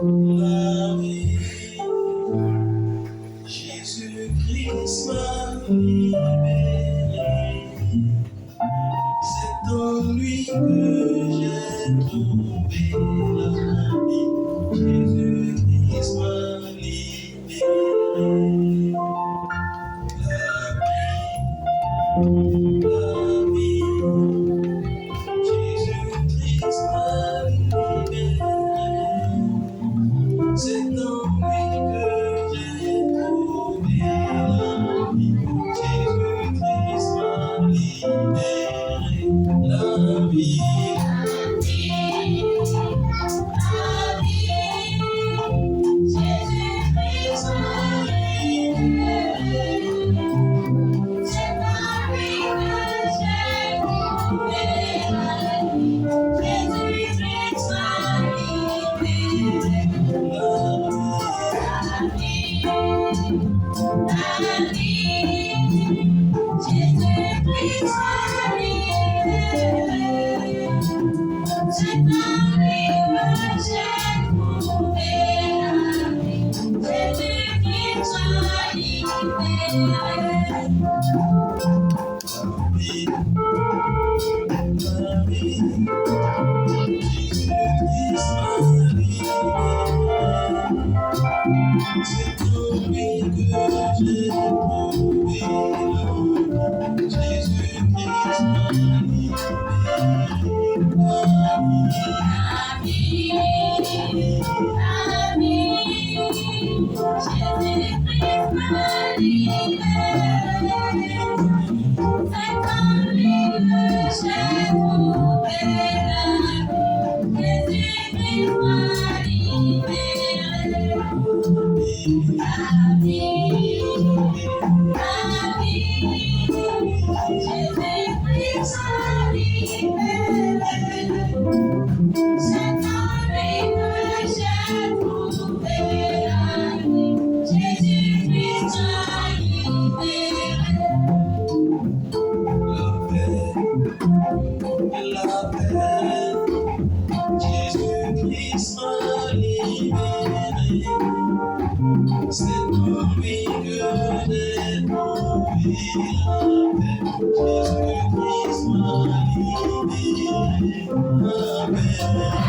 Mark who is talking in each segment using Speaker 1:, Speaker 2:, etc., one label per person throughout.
Speaker 1: La vie, Jésus-Christ m'a libéré. C'est en lui que j'ai trouvé la vie. Jésus-Christ m'a libéré. La vie, Jésus-Christ m'a libéré. C'est en lui que j'ai trouvé la vie. Jésus-Christ m'a libéré. La vie, Jésus-Christ m'a libéré. C'est en lui que j'ai trouvé la vie. Jésus-Christ m'a libéré. La vie, Jésus-Christ m'a libéré. C'est en lui que j'ai trouvé la vie. Jésus-Christ m'a libéré. La vie, Jésus-Christ m'a libéré. C'est en lui que j'ai trouvé la vie. Jésus-Christ m'a libéré. La vie, Jésus-Christ m'a libéré. C'est en lui que j'ai trouvé la vie. Jésus-Christ m'a libéré. La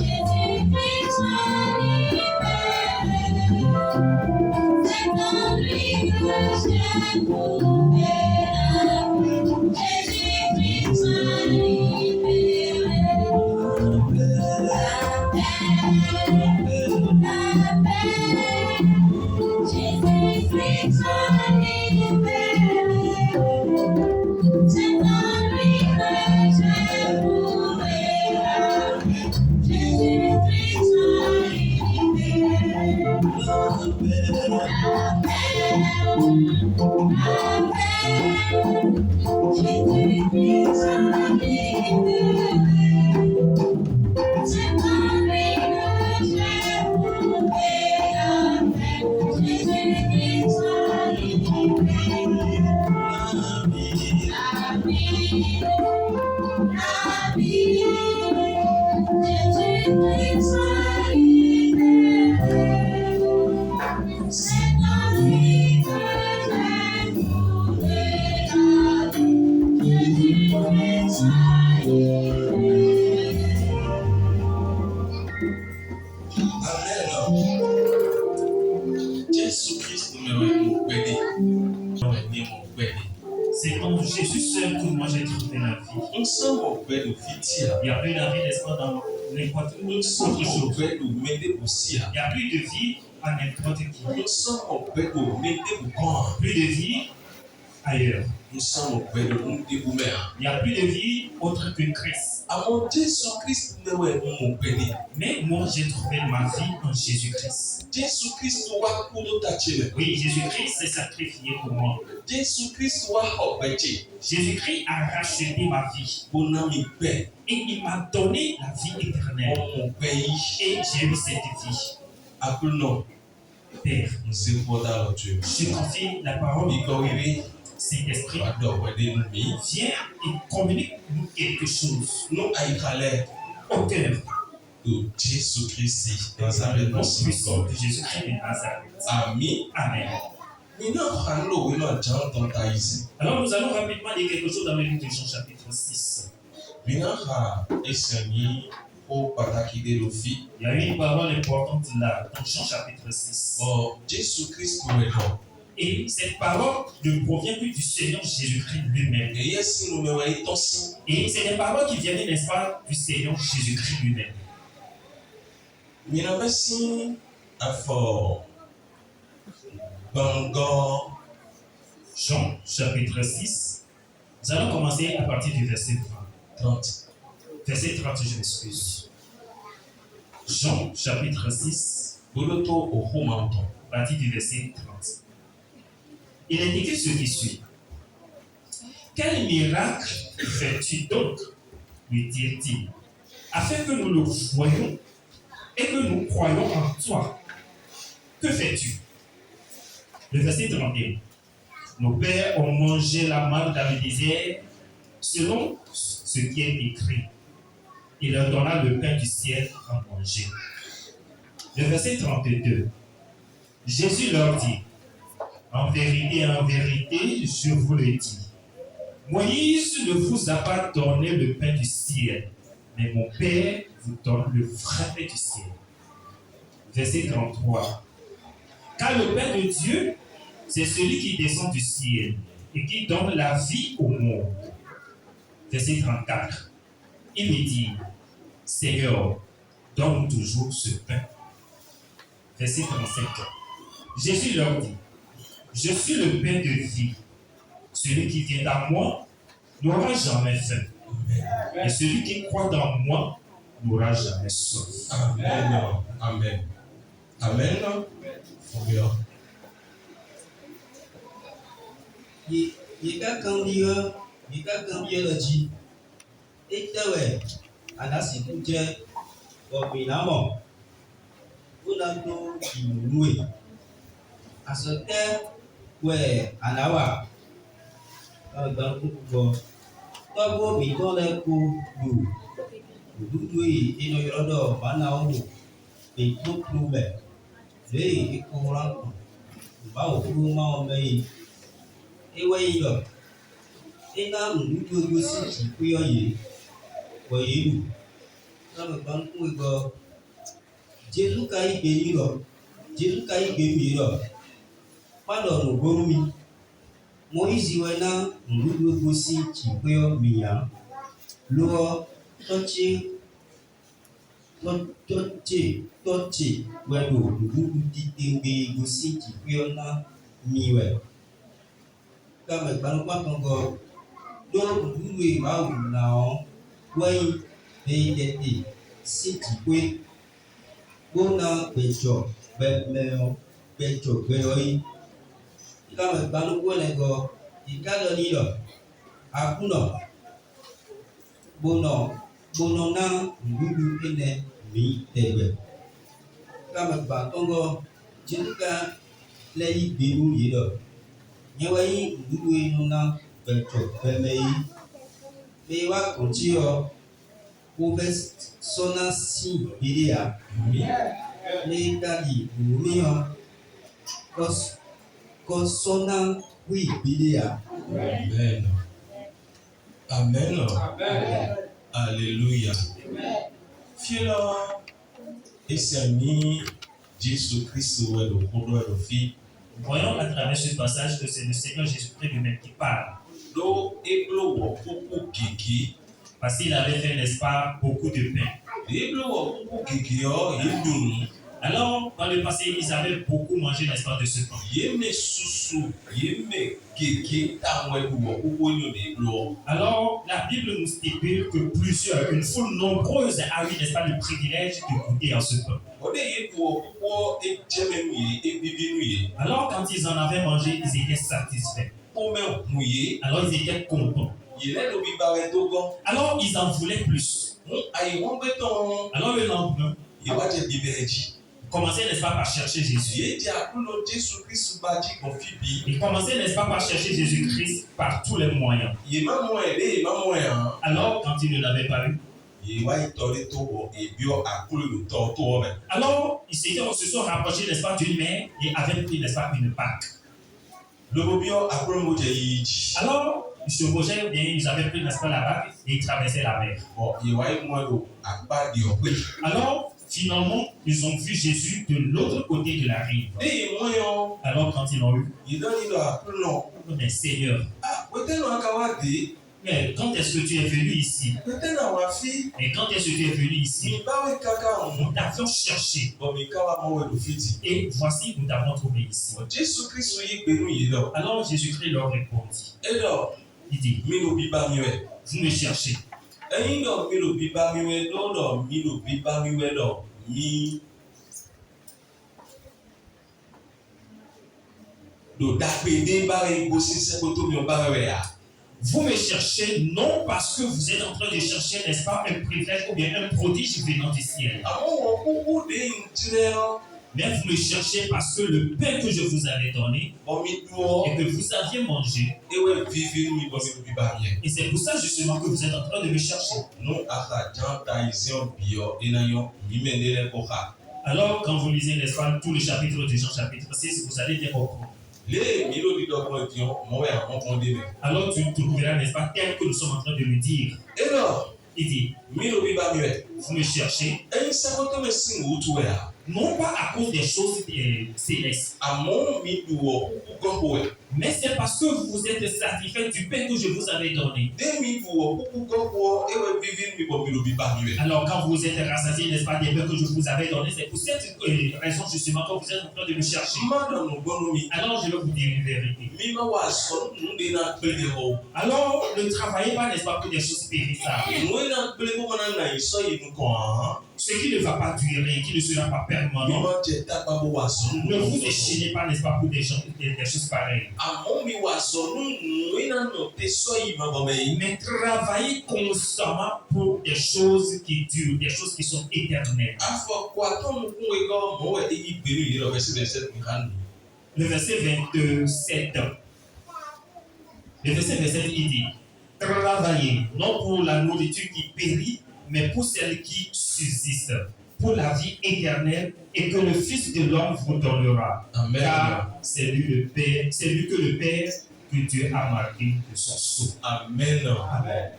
Speaker 1: vie, Jésus-Christ m'a libéré. C'est en lui que j'ai trouvé la vie. Jésus-Christ m'a libéré. La paix, Jésus-Christ m'a libéré. C'est en lui que j'ai trouvé la paix. Jésus-Christ m'a libéré. La paix, Jésus-Christ m'a libéré. C'est en lui que j'ai trouvé la vie. Jésus-Christ m'a libéré. La paix, Jésus-Christ m'a libéré. C'est en lui que j'ai trouvé la vie. Jésus-Christ m'a libéré. La paix, Jésus-Christ m'a libéré. C'est en lui que j'ai trouvé la paix. Jésus-Christ m'a libéré. La vie, Jésus-Christ m'a libéré. C'est en lui que j'ai trouvé la vie. Jésus-Christ m'a libéré. Amen. Jésus-Christ nous bénit.
Speaker 2: C'est en Jésus seul que moi j'ai trouvé la vie.
Speaker 1: Nous sommes au père de Fitia.
Speaker 2: Il n'y a plus de vie, n'est-ce pas, dans n'importe
Speaker 1: Nous sommes
Speaker 2: autre
Speaker 1: au
Speaker 2: chose.
Speaker 1: père de Médé Boussia.
Speaker 2: Il n'y a plus de vie à n'importe qui.
Speaker 1: Nous sommes au père de Médé Boucan.
Speaker 2: Plus de vie ailleurs.
Speaker 1: Nous sommes au père de Médé Boumer.
Speaker 2: Il n'y a plus de vie autre que Christ.
Speaker 1: Avant Jésus-Christ, nous sommes bénis.
Speaker 2: Mais moi j'ai trouvé ma vie en Jésus-Christ.
Speaker 1: Jésus-Christ doit courir ta chile.
Speaker 2: Oui, Jésus-Christ s'est sacrifié pour moi.
Speaker 1: Jésus-Christ doit obéir.
Speaker 2: Jésus-Christ a racheté ma vie.
Speaker 1: Mon ami père.
Speaker 2: Et il m'a donné la vie éternelle.
Speaker 1: Mon pays.
Speaker 2: Et j'ai eu cette vie.
Speaker 1: Appelons.
Speaker 2: Père,
Speaker 1: Nous sommes pour Dieu.
Speaker 2: je confie la parole. Saint-Esprit,
Speaker 1: Pardon, wede nous mi.
Speaker 2: viens et communique-nous quelque chose
Speaker 1: Nous aïkalè
Speaker 2: au cœur.
Speaker 1: de Jésus-Christ
Speaker 2: Dans le
Speaker 1: Nazareth
Speaker 2: nom
Speaker 1: aussi.
Speaker 2: puissant de Jésus-Christ de Nazareth.
Speaker 1: Ami.
Speaker 2: Amen.
Speaker 1: Mina halo wina Jean Tantaïsi.
Speaker 2: Alors nous allons rapidement dire quelque chose dans le livre de Jean chapitre 6.
Speaker 1: Mina ha esani o pataki de lofi.
Speaker 2: Il y a une parole importante là, dans Jean chapitre 6.
Speaker 1: Bon, Jésus-Christ nous est là.
Speaker 2: Et cette parole ne provient que du Seigneur Jésus-Christ lui-même.
Speaker 1: Et yes, nous me voyons tous.
Speaker 2: Et c'est des paroles qui viennent, n'est-ce pas, du Seigneur Jésus-Christ lui-même.
Speaker 1: Mina basi afo bango.
Speaker 2: Jean chapitre 6. Nous allons commencer à partir du verset
Speaker 1: 30.
Speaker 2: Verset 30, je m'excuse. Jean chapitre 6,
Speaker 1: Boloto au Romanton.
Speaker 2: à partir du verset 30. Il est écrit ce qui suit. Quel miracle fais-tu donc, lui dit-il, afin que nous le voyions et que nous croyons en toi. Que fais-tu? Le verset 31. Nos pères ont mangé la manne dans le désert selon ce qui est écrit. Il leur donna le pain du ciel à manger. Le verset 32. Jésus leur dit, en vérité, je vous le dis, Moïse ne vous a pas donné le pain du ciel, mais mon Père vous donne le vrai pain du ciel. Verset 33. Car le pain de Dieu, c'est celui qui descend du ciel et qui donne la vie au monde. Verset 34. Il lui dit, Seigneur, donne toujours ce pain. Verset 35. Jésus leur dit, je suis le pain de vie. Celui qui vient à moi n'aura jamais faim. Et celui qui croit dans moi n'aura jamais soif.
Speaker 1: Amen. Amen. Amen. Amen.
Speaker 3: Yika kambie le ji. Etewe anasi kuje obinamo. Unando imulue. Asote we anawa. Dan kuko. Tobo bitole ku du. Dudui ino yodo mana omu. Bitu plube. Lei ikuran. Bao kuma omei. Ewe iyo. Ina nudu gosi chikuyo ye. Kwa yedu. Kama banku ego. Jesu kai geyiro. Jesu kai geyiro. Pado no gorumi. Moizi wena nudu gosi chikuyo miya. Luo tochi wedo nudu titinge gosi chikuyo na miwe. Kama banku kongo. Do duwe mau nao wai beideti sitikwe bona bejo bemeo bejo beoi kama banu kwele go ikalo nido akuno bono na ndudu ene mi tebe kama batongo jika lei biru yido nyewai ndudu ino na bejo bemei mewa konjio Oves sona si bidia le dadi mumio kos sona wi bidia.
Speaker 1: Amen. Amen. Alléluia. Fiela esani Jésus-Christ ou le Rodo de fille.
Speaker 2: Voyons à travers ce passage que c'est le Seigneur Jésus-Christ lui-même qui parle.
Speaker 1: Do eblo wo popo kiki.
Speaker 2: Parce qu'il avait fait, n'est-ce pas, beaucoup de pain.
Speaker 1: Eblo wo popo kiki yo yedun.
Speaker 2: Alors, dans le passé, ils avaient beaucoup mangé, n'est-ce pas, de ce pain.
Speaker 1: Yeme susu, yeme kiki tamwe wo popo yo de eblo.
Speaker 2: Alors, la Bible nous stipule que plusieurs, une foule nombreuse a eu, n'est-ce pas, le privilège de goûter à ce pain.
Speaker 1: Ode yedu wo popo ejeme ye ebibinu ye.
Speaker 2: Alors, quand ils en avaient mangé, ils étaient satisfaits.
Speaker 1: Ome huye.
Speaker 2: Alors, ils étaient contents.
Speaker 1: Yele do bibare dogon.
Speaker 2: Alors, ils en voulaient plus.
Speaker 1: Ayi won beton.
Speaker 2: Alors, le lendemain,
Speaker 1: Yewaje bibereji.
Speaker 2: commençait, n'est-ce pas, par chercher Jésus.
Speaker 1: Yé di akulo Jésus Christ ba di konfi bi.
Speaker 2: Il commençait, n'est-ce pas, par chercher Jésus-Christ par tous les moyens.
Speaker 1: Yé ma moyen de yé ma moyen.
Speaker 2: Alors, quand il ne l'avait pas eu,
Speaker 1: Yé wa itoli to bo ebio akulo lo to to me.
Speaker 2: alors ils se sont rapprochés, n'est-ce pas, d'une mère et avaient pris, n'est-ce pas, une Pâque.
Speaker 1: Le bobio akulo mo je yi di.
Speaker 2: Alors, ils se rejoignaient bien, ils avaient pris, n'est-ce pas, la Pâque et ils traversaient la mer.
Speaker 1: Bon, yé wa yi mo lo akpa di okwe.
Speaker 2: Alors, finalement, ils ont vu Jésus de l'autre côté de la rive.
Speaker 1: De yé moyen.
Speaker 2: Alors, quand ils l'ont eu,
Speaker 1: Yé don yi lo akulo.
Speaker 2: mais Seigneur,
Speaker 1: Ah, wete no akawa de.
Speaker 2: mais quand est-ce que tu es venu ici?
Speaker 1: Wete na wa fi.
Speaker 2: Et quand est-ce que tu es venu ici?
Speaker 1: Mi ba we kaka on.
Speaker 2: Nous t'avions cherché
Speaker 1: Bon, mi kawa mo we lo fiti.
Speaker 2: et voici, nous t'avons trouvé ici.
Speaker 1: Bon, Jésus Christ yi pe nu yi lo.
Speaker 2: Alors Jésus-Christ leur répondit.
Speaker 1: E lo,
Speaker 2: Il dit,
Speaker 1: mi lo bi ba mi we.
Speaker 2: vous me cherchez.
Speaker 1: Ẹyin lọ mi lo bi ba mi we lọ́dọ̀ mi lo bi ba mi we lọ mi. Lo dapede ba re go sise koto mi o ba we ya.
Speaker 2: Vous me cherchez non parce que vous êtes en train de chercher, n'est-ce pas, un privilège ou bien un prodige venant du ciel.
Speaker 1: Àmọ́ wọn kúkú de ìjìnlẹ̀ ọ.
Speaker 2: Mais vous me cherchez parce que le pain que je vous avais donné
Speaker 1: Bọ̀ mi du ọ.
Speaker 2: et que vous aviez mangé.
Speaker 1: Ewe vivi mi bọ̀ mi lo bi ba mi yẹ.
Speaker 2: Et c'est pour ça justement que vous êtes en train de me chercher.
Speaker 1: Nu aka jan ta izion bi ọ enayan mi mẹ ne lẹ kọ ha.
Speaker 2: Alors, quand vous lisez, n'est-ce pas, tout le chapitre de Jean, chapitre 6, vous allez bien comprendre.
Speaker 1: Le mi lo di dọ́gbọ́n di ọ mọ wẹ àwọn kan de mẹ.
Speaker 2: Alors, tu trouveras, n'est-ce pas, tel que nous sommes en train de le dire.
Speaker 1: E lọ
Speaker 2: Il dit,
Speaker 1: mi lo bi ba mi wẹ.
Speaker 2: vous me cherchez,
Speaker 1: Ẹyin sẹ́kọ̀tọ̀ mi sin òtún wẹ̀ ya.
Speaker 2: non pas à cause des choses célestes,
Speaker 1: Àmọ́ mi du ọ kúkú gọ́kọ̀ wẹ̀.
Speaker 2: mais c'est parce que vous êtes satisfait du pain que je vous avais donné.
Speaker 1: Demi du ọ kúkú gọ́kọ̀ ewe vivi mi bọ̀ mi lo bi ba mi wẹ̀.
Speaker 2: Alors, quand vous êtes rassasié, n'est-ce pas, des pains que je vous avais donné, c'est pour cette raison justement que vous êtes en train de me chercher.
Speaker 1: Mmadụ nụ gbọnụ mi.
Speaker 2: Alors, je vais vous dire une vérité.
Speaker 1: Mi ma wa sọ ndị na-akpele ọ.
Speaker 2: Alors, ne travaillez pas, n'est-ce pas, pour des choses périssables.
Speaker 1: Nwe na-akpele bụ mana na ịsọ yi nkọ ha.
Speaker 2: Ce qui ne va pas durer, qui ne sera pas
Speaker 1: Mi
Speaker 2: permanent.
Speaker 1: ma jẹ takpa bụ wa sọ
Speaker 2: Ne vous déchaînez pas, n'est-ce pas, pour des choses pareilles.
Speaker 1: Àmọ́ mi wa sọ nwe na nọ te sọ yi ma bọ̀ mẹ yi.
Speaker 2: Mais travaillez constamment pour des choses qui durent, des choses qui sont éternelles.
Speaker 1: Afọ kwa tọ mu kún ego mọ wẹ eyi gbèrú yìí lọ bẹsẹ bẹsẹ nǹkan nù.
Speaker 2: Le verset 27. Le verset 27, il dit, travaillez, non pour la nourriture qui périt, mais pour celle qui subsiste, pour la vie éternelle, et que le Fils de l'homme vous donnera.
Speaker 1: Amen.
Speaker 2: Car c'est lui que le Père que Dieu a marqué de son sceau.
Speaker 1: Amen.
Speaker 2: Amen.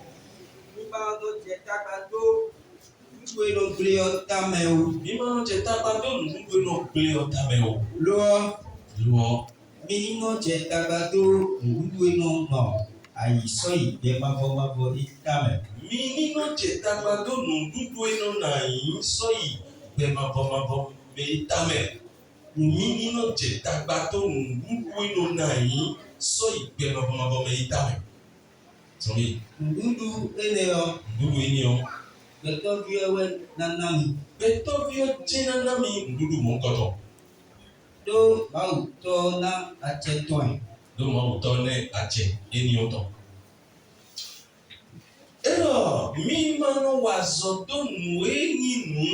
Speaker 3: Nígbà tó jẹ tábà tó wípé ló gbé ọ támẹ o.
Speaker 1: Mi ma jẹ takpa tó nùdúgbò náà gbélé ọ̀tá mẹ o.
Speaker 3: Lọ
Speaker 1: Lọ.
Speaker 3: mi nínú jẹ tábà tó wípé ló mọ àyíṣọ ìgbẹ́ mábọ́mábọ́ ní támẹ.
Speaker 1: Mi nínú jẹ takpa tó nùdúgbò náà yìí sọ yìí gbẹ mabọmabọ mẹ tá mẹ. Mi nínú jẹ takpa tó nùdúgbò náà yìí sọ yìí gbẹ mabọmabọ mẹ tá mẹ. Sọ̀rọ̀
Speaker 3: Ndúdú ẹnẹ ọ
Speaker 1: nùdúgbò yìí ni ọ.
Speaker 3: gbẹtọ bí ẹwẹ nana mi.
Speaker 1: Bẹ́tọ́ bí ó jẹ́ nánà mi nùdúgbò mọ̀ ń kọ́tọ̀.
Speaker 3: Tó báwo tọ́ ná àjẹtọ̀ ẹ̀.
Speaker 1: Ló mọ̀ ọ́ tọ́ ní àjẹ ènìyàn tọ̀. Ẹ̀rọ mi máa ń wà zọ̀dọ̀ nù éyìn nù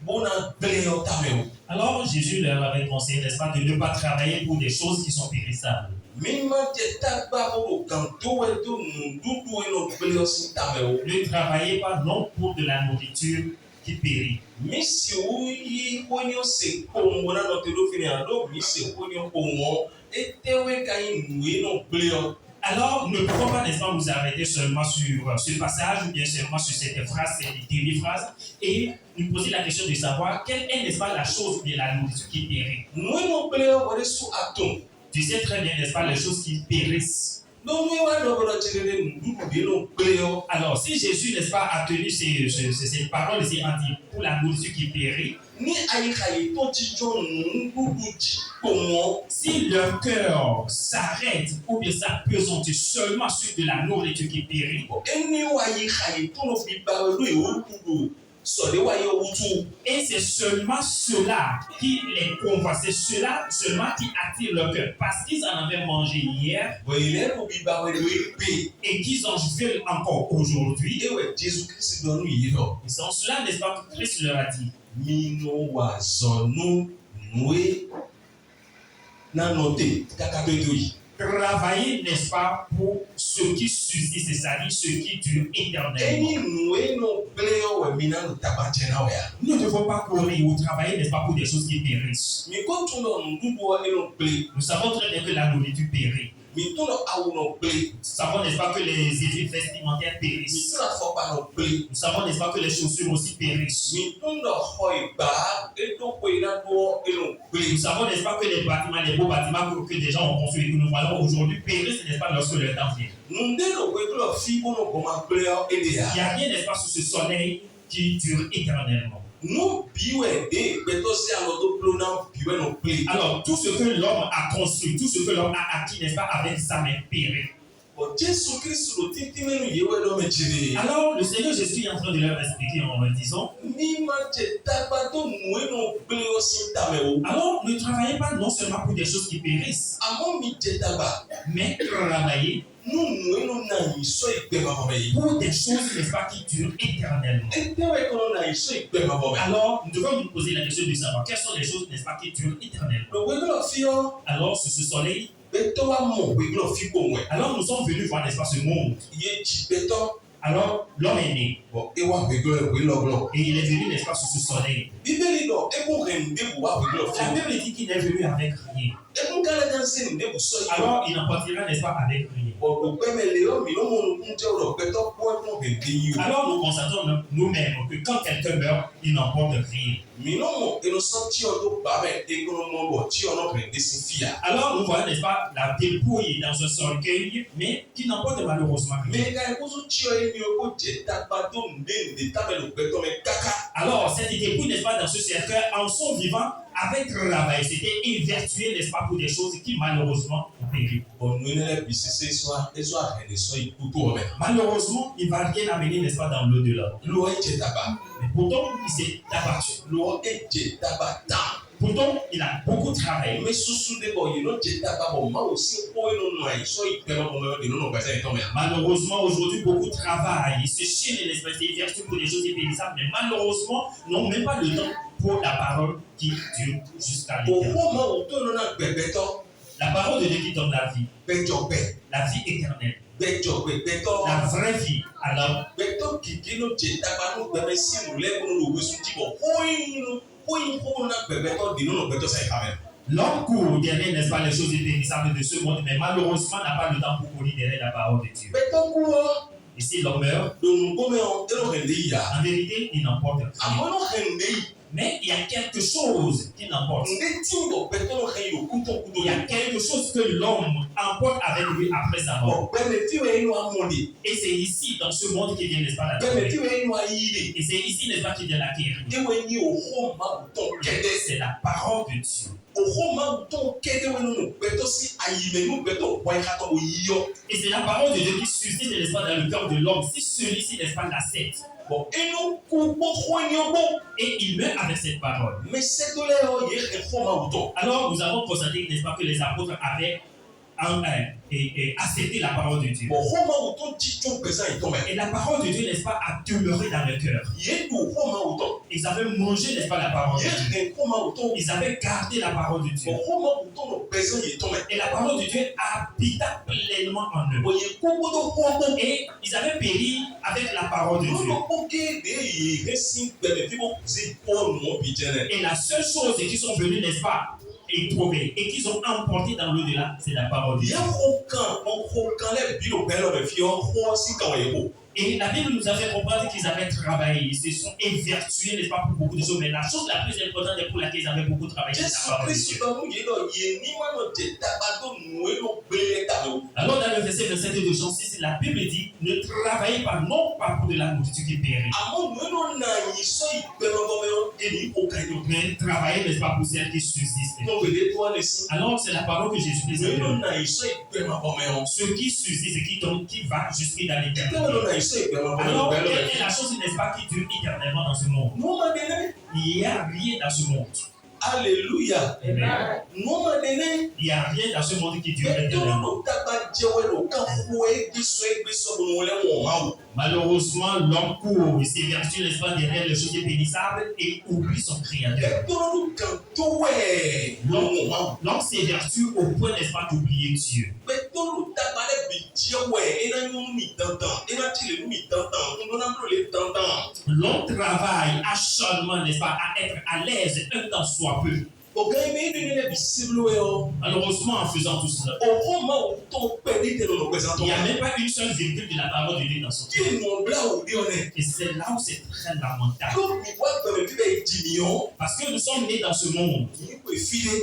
Speaker 1: bó na gbélé ọ̀tá mẹ o.
Speaker 2: Alors Jésus leur avait conseillé, n'est-ce pas, de ne pas travailler pour des choses qui sont périssables.
Speaker 1: Mi ma jẹ takpa bó kàn tó wẹ̀ tó nùdúgbò náà gbélé ọ̀sìn tá mẹ o.
Speaker 2: Ne travaillez pas non pour de la nourriture qui périt.
Speaker 1: Mi si o yi wonyo se kpɔn na nɔ te ɖo fi ne alo mi se wonyo kpɔn etewe ka yi nue no gblẽ o.
Speaker 2: Alors, ne pouvons pas, n'est-ce pas, nous arrêter seulement sur ce passage ou bien seulement sur cette phrase, cette demi-phrase, et nous poser la question de savoir quelle est, n'est-ce pas, la chose ou bien la nourriture qui périt.
Speaker 1: Nue no gblẽ o wòle su atom.
Speaker 2: Tu sais très bien, n'est-ce pas, les choses qui périssent.
Speaker 1: Donc nue wa dɔ bɔlɔ tsi ɖe nuɖuɖu bi no gblẽ o.
Speaker 2: Alors, si Jésus, n'est-ce pas, a tenu ces paroles, ces dit pour la nourriture qui périt,
Speaker 1: Ni ayikayi tó ti jọ nuɖuɖu dzi kpɔn.
Speaker 2: si leur cœur s'arrête ou bien s'appesantit seulement sur de la nourriture qui périt,
Speaker 1: Eni wo ayikayi tó no fi ba ɖo yewo ɖuɖu sọ̀dẹ̀ wáyé owó tún.
Speaker 2: Et c'est seulement cela qui les convoite, c'est cela seulement qui attire leur cœur. Parce qu'ils en avaient mangé hier
Speaker 1: bọ̀yìn lẹ́nu bí bá wẹ̀ lórí pé.
Speaker 2: et qu'ils en veulent encore aujourd'hui.
Speaker 1: ewé Jésù Kristi dọ̀nù yìí lọ.
Speaker 2: Et sans cela, n'est-ce pas que Christ leur a dit,
Speaker 1: minnu wà zọ̀nù nùé nánọ̀tẹ̀ kàkà tó tó yìí.
Speaker 2: travailler, n'est-ce pas, pour ce qui subsiste, c'est-à-dire ce qui dure éternellement.
Speaker 1: ẹni nùé nù gbélé ọ̀wẹ̀ mi náà tàbá jẹ́ náà wẹ̀.
Speaker 2: Nous ne devons pas courir ou travailler, n'est-ce pas, pour des choses qui périssent.
Speaker 1: mi kò tún lọ nùdúbọ̀ ẹnu gbélé.
Speaker 2: Nous savons très bien que la nourriture périt.
Speaker 1: mi tún lọ àwòrán gbélé.
Speaker 2: Nous savons, n'est-ce pas, que les effets vestimentaires
Speaker 1: mi
Speaker 2: périssent.
Speaker 1: tún lọ fọpa lọ gbélé.
Speaker 2: Nous savons, n'est-ce pas, que les chaussures aussi périssent.
Speaker 1: mi tún lọ xɔ ìgbà ètòkò ìdádúró ẹnu gbélé.
Speaker 2: Nous savons, n'est-ce pas, que les bâtiments, les beaux bâtiments que des gens ont construits et que nous voyons aujourd'hui périssent, n'est-ce pas, lorsque le temps vient.
Speaker 1: nùdé lọ pé kí lọ fi bọ́nà kọ́ máa gbélé ọ èdè yà.
Speaker 2: Il n'y a rien, n'est-ce pas, sur ce soleil qui dure éternellement.
Speaker 1: nù bíwẹ̀ dé ìgbẹ́tọ́ sí àlọ́ tó gbóló náà bíwẹ̀ nù gbélé.
Speaker 2: Alors, tout ce que l'homme a construit, tout ce que l'homme a acquis, n'est-ce pas, avec sa main périt.
Speaker 1: bọ̀ Jésù Kristi ló títí mẹ́nu yìí wẹ́ lọ́mọ jìnnì.
Speaker 2: Alors, le Seigneur Jésus est en train de leur expliquer en leur disant,
Speaker 1: ní máa jẹ dàgbà tó nùé nù gbélé ọ sí tàmẹ̀ o.
Speaker 2: alors ne travaillez pas non seulement pour des choses qui périssent,
Speaker 1: àmọ́ mi jẹ dàgbà.
Speaker 2: mais travaillez
Speaker 1: nùé nù náà yìí sọ ìgbẹ́ máa bọ̀ mẹ́ yìí.
Speaker 2: pour des choses, n'est-ce pas, qui durent éternellement.
Speaker 1: ẹgbẹ́ kọ́nà náà yìí sọ ìgbẹ́ máa bọ̀ mẹ́.
Speaker 2: Alors, nous devons nous poser la question de savoir quelles sont les choses, n'est-ce pas, qui durent éternellement.
Speaker 1: lọ́wọ́ ẹgbẹ́ lọ fi ọ́.
Speaker 2: Alors, sur ce soleil,
Speaker 1: bẹ́tọ́ wa mọ̀ ẹgbẹ́ lọ fi kò wẹ̀.
Speaker 2: alors nous sommes venus voir, n'est-ce pas, ce monde.
Speaker 1: iye jì bẹ́tọ́.
Speaker 2: Alors, l'homme est né
Speaker 1: bọ̀ ewa ẹgbẹ́ lọ.
Speaker 2: et il est venu, n'est-ce pas, sur ce soleil.
Speaker 1: bíbélì lọ ẹkún rẹ̀ ń débò wá ẹgbẹ́ lọ fi
Speaker 2: La
Speaker 1: ọ́.
Speaker 2: Bible dit qu'il est venu avec rien.
Speaker 1: ẹkún kálẹ̀ kan sí ní débò sọ yìí.
Speaker 2: Alors, il en partira, n'est-ce pas, avec rien.
Speaker 1: ọ̀dọ̀ pẹ́mẹ́lẹ́ ọ́ mi ló mọ̀ ọ́n jẹ́ ọ̀dọ̀ pẹ́tọ́ pọ́ ẹ̀kún rẹ̀ dé yìí o.
Speaker 2: Alors, nous constatons nous-mêmes que quand quelqu'un meurt, il n'emporte rien.
Speaker 1: mi ló mọ̀ ẹnu sọ tí ọdún bá bẹ̀ ẹgbẹ́ mọ̀ bọ̀ tí ọ̀nà rẹ̀ dé sí fìyà.
Speaker 2: Alors, nous voyons, n'est-ce pas, la dépouille dans un cercueil, mais qui n'emporte malheureusement rien.
Speaker 1: mẹ́ka ẹ̀kú tún tí ọ ẹni o kò jẹ́ dàgbà tó ndé tábìlì pẹ́tọ́ mẹ́ káká.
Speaker 2: Alors, cette dépouille, n'est-ce pas, dans ce cercueil, en son vivant, avait travaillé, c'était évertué, n'est-ce pas, pour des choses qui malheureusement ont péri.
Speaker 1: ọ̀nù ilẹ̀ bí sísè ẹ̀sọ́ àhẹ̀lẹ̀ sọ ikú tó ọmọ ẹ̀.
Speaker 2: Malheureusement, il ne va rien amener, n'est-ce pas, dans l'au-delà.
Speaker 1: lọ ẹ̀jẹ̀ dàgbà.
Speaker 2: Mais pourtant, il s'est abattu.
Speaker 1: lọ ẹ̀jẹ̀ dàgbà tán.
Speaker 2: Pourtant, il a beaucoup travaillé.
Speaker 1: mẹ susu de bọ yìí ló jẹ dàgbà bọ máa ò sí kó inú nù àìsọ ìpẹ́rọ ọmọ ẹ̀ nínú ọgbà ẹ̀tọ́ mẹ́.
Speaker 2: Malheureusement, aujourd'hui, beaucoup travaillent. Ils se chiennent, n'est-ce pas, c'est évertué pour des choses périssables, mais malheureusement, n'ont même pas le temps pour la parole qui dure jusqu'à l'éternité.
Speaker 1: òwò máa ò tó nínú gbẹgbẹtọ.
Speaker 2: La parole de Dieu qui donne la vie,
Speaker 1: gbẹjọ gbẹ
Speaker 2: la vie éternelle,
Speaker 1: gbẹjọ gbẹgbẹtọ.
Speaker 2: la vraie vie. Alors,
Speaker 1: gbẹtọ kìkì ló jẹ dàgbà ló gbẹmẹ sí ìlú lẹ́kùn ló wé sùn jìbọ̀ kóyin kó náà gbẹgbẹtọ dì nínú gbẹtọ sẹ́yìn kàmẹ́.
Speaker 2: l'homme court derrière, n'est-ce pas, les choses périssables de ce monde, mais malheureusement n'a pas le temps pour courir derrière la parole de Dieu.
Speaker 1: gbẹtọ kú ọ.
Speaker 2: Et si l'homme meurt,
Speaker 1: lòun gómẹ ọ ẹnu hẹ̀ ndé yìí yá.
Speaker 2: en vérité, il n'emporte rien.
Speaker 1: àmọ́ ẹnu hẹ̀ ndé yìí.
Speaker 2: Mais il y a quelque chose qui n'emporte.
Speaker 1: ndé tí ń bọ̀ gbẹtọ ló hẹ̀ yìí òkú tó kú tó
Speaker 2: Il y a
Speaker 1: yà.
Speaker 2: quelque chose que l'homme emporte avec lui après sa mort.
Speaker 1: ọ̀gbẹ́ni tí wọ́n inú amúni.
Speaker 2: Et c'est ici, dans ce monde, qu'il vient, n'est-ce pas, la
Speaker 1: ọ̀gbẹ́ni tí
Speaker 2: trouver.
Speaker 1: wọ́n inú ayílẹ̀.
Speaker 2: Et c'est ici, n'est-ce pas, qu'il vient l'acquérir.
Speaker 1: ewe ni òhó máa tán kẹ́dẹ́.
Speaker 2: C'est la parole de Dieu.
Speaker 1: òhó máa tán kẹ́dẹ́ wọn nínú gbẹtọ sí ayílẹ̀ nínú gbẹtọ wáyé kátó wọ yíyọ.
Speaker 2: Et c'est la parole de Dieu qui suscite, n'est-ce pas, dans le cœur de l'homme. Si celui-ci, n'est-ce pas, l'accepte,
Speaker 1: bọ̀ inú kú gbóhó ẹni ọgbó.
Speaker 2: et il meurt avec cette parole.
Speaker 1: mẹsẹ̀dọ́lẹ̀ ọ yẹ ẹ̀fọ́ máa tọ̀.
Speaker 2: Alors, nous avons constaté, n'est-ce pas, que les apôtres avaient accepté la parole de Dieu.
Speaker 1: bọ̀ hó máa tọ̀ jíjọ́ gbẹ̀sán ìtọ́ mẹ́.
Speaker 2: Et la parole de Dieu, n'est-ce pas, a demeuré dans le cœur.
Speaker 1: yé du hó máa tọ̀.
Speaker 2: Ils avaient mangé, n'est-ce pas, la parole de
Speaker 1: yé
Speaker 2: Dieu.
Speaker 1: ẹ̀kọ́ máa tọ̀.
Speaker 2: Ils avaient gardé la parole de Dieu.
Speaker 1: bọ̀ hó máa tọ̀ lọ gbẹ̀sán yìí tọ́ mẹ́.
Speaker 2: Et la parole de Dieu habita pleinement en eux.
Speaker 1: bọ̀ yẹ kókódó hókó.
Speaker 2: Et ils avaient péri avec la parole de Dieu.
Speaker 1: lọ́nà kókè dé yìí rẹ́sí gbẹ̀mẹ̀ tí mo ṣe pọ́ọ̀nù wọn bí jẹ́ rẹ̀.
Speaker 2: Et la seule chose qu'ils sont venus, n'est-ce pas, et trouver, et qu'ils ont emporté dans l'au-delà, c'est la parole de Dieu.
Speaker 1: yẹ kó kan lẹ́ bí ló bẹ́ẹ̀ lọ rẹ̀ fi ọ́ hó sí kàwé yẹ kó.
Speaker 2: Et la Bible nous a fait comprendre qu'ils avaient travaillé, ils se sont évertués, n'est-ce pas, pour beaucoup de choses. Mais la chose la plus importante et pour laquelle ils avaient beaucoup travaillé, c'est
Speaker 1: jésù
Speaker 2: la parole de
Speaker 1: kristu
Speaker 2: Dieu.
Speaker 1: náà mú yé lọ yé ní wọn lọ jẹ dàgbà tó nù é ló gbé tà lọ.
Speaker 2: Alors dans le verset 27 de Jean 6, la Bible dit, ne travaillez pas, non pas pour de la nourriture qui périt,
Speaker 1: àmọ́ nù é ló nà yín sọ ìgbẹ́mọ̀gbọ́mọ́ ẹni kó ka yín.
Speaker 2: mais travaillez, n'est-ce pas, pour celle qui subsiste.
Speaker 1: tó gbèdé tó wà lè sí.
Speaker 2: Alors c'est la parole que Jésus
Speaker 1: nù é
Speaker 2: dit,
Speaker 1: ló nà yín sọ ìgbẹ́mọ̀gbọ́mọ́.
Speaker 2: ce qui subsiste, qui va jusqu'à dans
Speaker 1: tẹ́wọ́n
Speaker 2: l'éternité.
Speaker 1: ló nà yín sọ ìgbẹ́ wọn bọ́
Speaker 2: Alors,
Speaker 1: lọ́gbẹ́
Speaker 2: quelle
Speaker 1: lọ́gbẹ́.
Speaker 2: est la chose, n'est-ce pas, qui dure éternellement dans ce monde?
Speaker 1: N'o ma dẹ́nẹ́.
Speaker 2: Il n'y a rien dans ce monde.
Speaker 1: Alléluia.
Speaker 2: Amen.
Speaker 1: N'o ma dẹ́nẹ́.
Speaker 2: Il n'y a rien dans ce monde qui dure
Speaker 1: Bẹ́ẹ̀ tó
Speaker 2: éternellement.
Speaker 1: ló dàgbà jẹ́wọ́ ló kàn fún ẹgbẹ́ sọ bọ̀ wọlé wọn máa wò.
Speaker 2: Malheureusement, l'homme court et s'évertue, n'est-ce pas, derrière les choses pénissables et oublie son créateur.
Speaker 1: Bẹ́ẹ̀ tó ló kàn tó wẹ̀ lọ́wọ́ máa wò.
Speaker 2: L'homme s'évertue au point, n'est-ce pas, d'oublier Dieu.
Speaker 1: Bẹ́ẹ̀ tó ló dàgbà lẹ́bi jẹ́wọ́ ẹ̀ iná yóò mi dandan iná tí lè mi dandan ńlọ́nà ló lè dandan.
Speaker 2: L'homme travaille acharnement, n'est-ce pas, à être à l'aise un temps soit peu.
Speaker 1: Ọ̀gá ẹ̀mí inú ilé lẹ́bi síbúlò ẹ̀ ọ́.
Speaker 2: Malheureusement, en faisant tout cela,
Speaker 1: Ọ̀hún máa wò tó pẹ́ ní tẹ̀lé ọ̀nà pẹ̀sẹ̀
Speaker 2: il
Speaker 1: àtọ́.
Speaker 2: n'y a même pas une seule virgule de la parole de Dieu dans son
Speaker 1: Kí
Speaker 2: cœur.
Speaker 1: ni ọ̀gbẹ́ òde ọ̀nẹ́?
Speaker 2: Et c'est là où c'est très lamentable.
Speaker 1: Lóbi wá bẹ̀rẹ̀ bíbẹ̀ jìnnìyàn.
Speaker 2: Parce que nous sommes nés dans ce monde.
Speaker 1: Kì í pè fílé.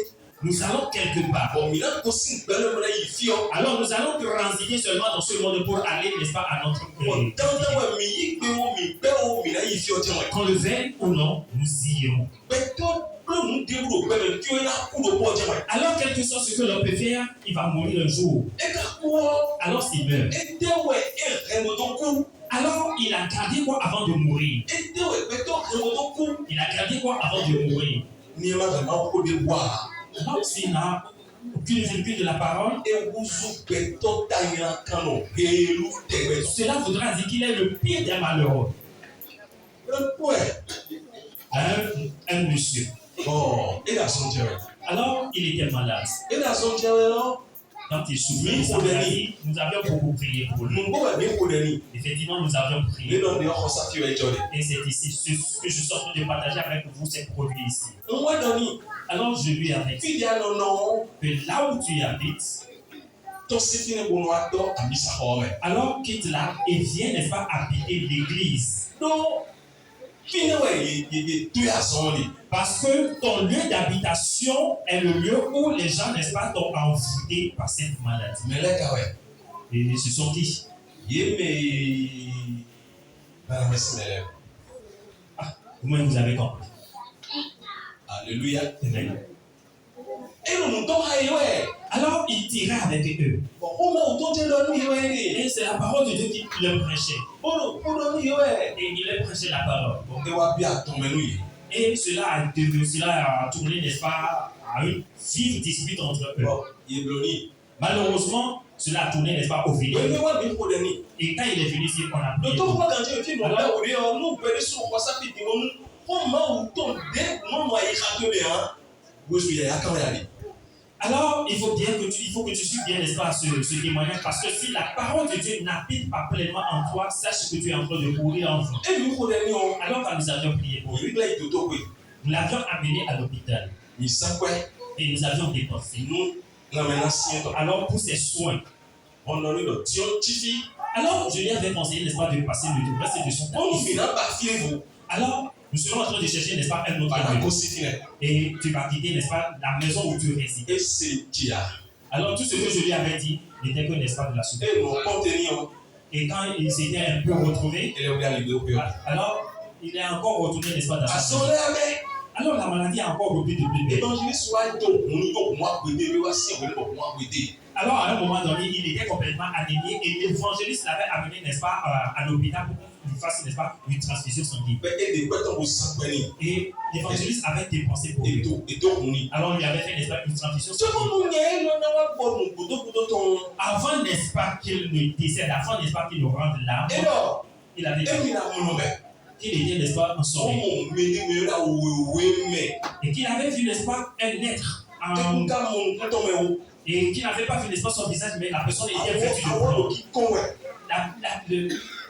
Speaker 2: Nous allons quelque part.
Speaker 1: Ọ̀mìnà kò sí ìgbẹ́lẹ́mọ́lẹ́ yìí fi ọ́.
Speaker 2: Alors nous allons transiter seulement dans ce monde pour aller, n'est-ce pas, à notre pays.
Speaker 1: Dandan wẹ̀ mí yí gbé wọn mi gbẹ́ wọn mìíràn yìí fi ọjọ́ wọn.
Speaker 2: Qu'on le veuille ou non, nous y irons.
Speaker 1: Gbẹ̀tọ́ lónìí dérò gbẹ̀mẹ̀ tí ó yá kúrò bọ́ ọjọ́ wọn.
Speaker 2: Alors, quel que soit ce que l'on peut faire, il va mourir un jour.
Speaker 1: Ẹ ká kú ọ́.
Speaker 2: Alors, s'il meurt.
Speaker 1: Ẹ dẹ́wẹ̀ ẹ rẹ̀mọ̀ tó kú.
Speaker 2: Alors, il a gardé quoi avant de mourir?
Speaker 1: Ẹ dẹ́wẹ̀ gbẹ̀tọ́ rẹ̀mọ̀ tó kú.
Speaker 2: Il a gardé quoi avant de mourir?
Speaker 1: Ní ẹ má bẹ̀rẹ̀ máa kó de wà.
Speaker 2: Donc, s'il n'a aucune virgule de la parole,
Speaker 1: Ewúzú gbẹ̀tọ́ dáyà kan nù pẹ̀lú tẹ̀gbẹ̀.
Speaker 2: cela voudra dire qu'il est le pire des malheureux.
Speaker 1: Ẹ kú ẹ̀.
Speaker 2: Un monsieur.
Speaker 1: Ọ̀ ẹ dà sọ jẹrẹ.
Speaker 2: Alors, il était malade.
Speaker 1: Ẹ dà sọ jẹrẹ lọ.
Speaker 2: Quand il souffrait de sa maladie, nous avions beaucoup prié pour lui.
Speaker 1: Nùgbọ́ wẹ̀ mí kò dẹ̀ ní.
Speaker 2: Effectivement, nous avions prié.
Speaker 1: Nínú ọ̀dẹ̀ ọkọ̀ sáfì rẹ̀ jọ dẹ̀.
Speaker 2: Et c'est ici, ce que je suis en train de partager avec vous, c'est produit ici.
Speaker 1: Ń wá dán ní.
Speaker 2: Alors, je lui avais dit
Speaker 1: Fìdí àná náà.
Speaker 2: que là où tu habites,
Speaker 1: Tó sí fí ní gbónú àtọ́ àbí sàkọ́ rẹ̀.
Speaker 2: alors quitte là et viens, n'est-ce pas, habiter l'église.
Speaker 1: Ló fí ní wẹ̀ yé tó yà sọ́n ni.
Speaker 2: Parce que ton lieu d'habitation est le lieu où les gens, n'est-ce pas, t'ont envoûté par cette maladie.
Speaker 1: Mẹ̀lẹ́ka wẹ̀.
Speaker 2: Et ce sont qui?
Speaker 1: Yé mè bára mẹ́ sí mẹ́lẹ́.
Speaker 2: Vous-même, vous avez compris.
Speaker 1: Alléluia.
Speaker 2: Amen.
Speaker 1: Ẹ lòun tó ha yé wẹ̀.
Speaker 2: Alors, il tira avec eux.
Speaker 1: Ó máa tó jẹ́ lọ́nù yé wẹ̀ ni.
Speaker 2: Et c'est la parole de Dieu qui leur prêchait.
Speaker 1: Ó lọ́nù yé wẹ̀.
Speaker 2: Et il leur prêchait la parole.
Speaker 1: Ẹ wá bí àtọ̀mẹ́nu yìí.
Speaker 2: Et cela a tourné, n'est-ce pas, à une vive dispute entre eux.
Speaker 1: Yé lónìí.
Speaker 2: Malheureusement, cela a tourné, n'est-ce pas, au
Speaker 1: Wẹ́n
Speaker 2: vinaigre.
Speaker 1: ní wá mi kò dẹ̀ ní.
Speaker 2: Et quand il est venu ici, on a prié.
Speaker 1: Dòtò kọ́ kàn jẹ́ ìfì ìdùnnú òde ọ̀ ní bẹ̀rẹ̀ sùn kọ́ sáfì dìbò mú. Ó máa wù tó dé mọ́mọ́ ayé ká tó lè hàn. Gbèsè yẹ̀ yá káwọn yà ni.
Speaker 2: Alors, il faut que tu suives bien, n'est-ce pas, ce témoignage, parce que si la parole de Dieu n'habite pas pleinement en toi, sache que tu es en train de courir en vain.
Speaker 1: Ẹ mi kò dẹ̀ ní o.
Speaker 2: Alors, quand nous avions prié pour lui,
Speaker 1: Ìrírí lẹ́yìn tó tó pé.
Speaker 2: nous l'avions amené à l'hôpital
Speaker 1: Ìsápẹ́
Speaker 2: et nous avions dépensé.
Speaker 1: inú nàmẹ́nà sí ẹ̀tọ́.
Speaker 2: Alors, pour ses soins,
Speaker 1: Ọ̀nà nílò tí ó jí fi.
Speaker 2: alors je lui avais conseillé, n'est-ce pas, de passer le reste de son
Speaker 1: Ó
Speaker 2: temps
Speaker 1: ń fi
Speaker 2: ici.
Speaker 1: náà bá fílẹ̀ fún.
Speaker 2: Alors, nous serons en train de chercher, n'est-ce pas, un autre
Speaker 1: Bàdà kó
Speaker 2: lieu.
Speaker 1: sí fílẹ̀.
Speaker 2: Et tu vas quitter, n'est-ce pas, la maison où tu résides.
Speaker 1: Ẹ ṣe jìyà.
Speaker 2: Alors, tout ce que je lui avais dit n'était que, n'est-ce pas, de la souffrance.
Speaker 1: Ẹ mọ̀ kọ́ńtẹ́ ní ọ.
Speaker 2: Et quand il s'était un peu retrouvé,
Speaker 1: Ẹ lè wí àlejò pé ọ.
Speaker 2: alors, il est encore retourné, n'est-ce pas, dans sa maison.
Speaker 1: Àsọ̀rẹ́ abẹ́.
Speaker 2: Alors, la maladie a encore repris de plus belle.
Speaker 1: Évangéliste wa dòkun ní òkun wa gbèdé wá sí ìwé òkun wa gbèdé.
Speaker 2: Alors, à un moment donné, il était complètement anémié et l'évangéliste l'avait amené, n'est-ce pas, à l'hôpital pour qu'on lui fasse, n'est-ce pas, une transfusion sanguine.
Speaker 1: Bẹ́ẹ̀ èdè pẹ́tọ́ kò sàpẹ́ ni.
Speaker 2: Et l'évangéliste avait dépensé pour lui.
Speaker 1: Ètò òkun ni.
Speaker 2: Alors, on lui avait fait, n'est-ce pas, une transfusion
Speaker 1: Ṣé kò
Speaker 2: sanguine.
Speaker 1: mú yẹn lọ náà wá gbọ́dọ̀ gbòdógbòdó tó ń.
Speaker 2: Avant, n'est-ce pas, qu'il ne décède, avant, n'est-ce pas, qu'il ne rende l'âme,
Speaker 1: Ẹ lọ,
Speaker 2: il avait
Speaker 1: ẹ
Speaker 2: dit
Speaker 1: mi na múnú bẹ̀.
Speaker 2: qu'il était, n'est-ce pas, en sommeil.
Speaker 1: Ọmọ mi ní mi rà òwe mẹ́.
Speaker 2: Et qu'il avait vu, n'est-ce pas, un être
Speaker 1: Ẹkún ká mú nǹkan tó mẹ́ o.
Speaker 2: et qu'il n'avait pas vu, n'est-ce pas, son visage, mais la personne était vêtue de
Speaker 1: Àwọn
Speaker 2: blanc.
Speaker 1: òkì kọ́ wẹ̀.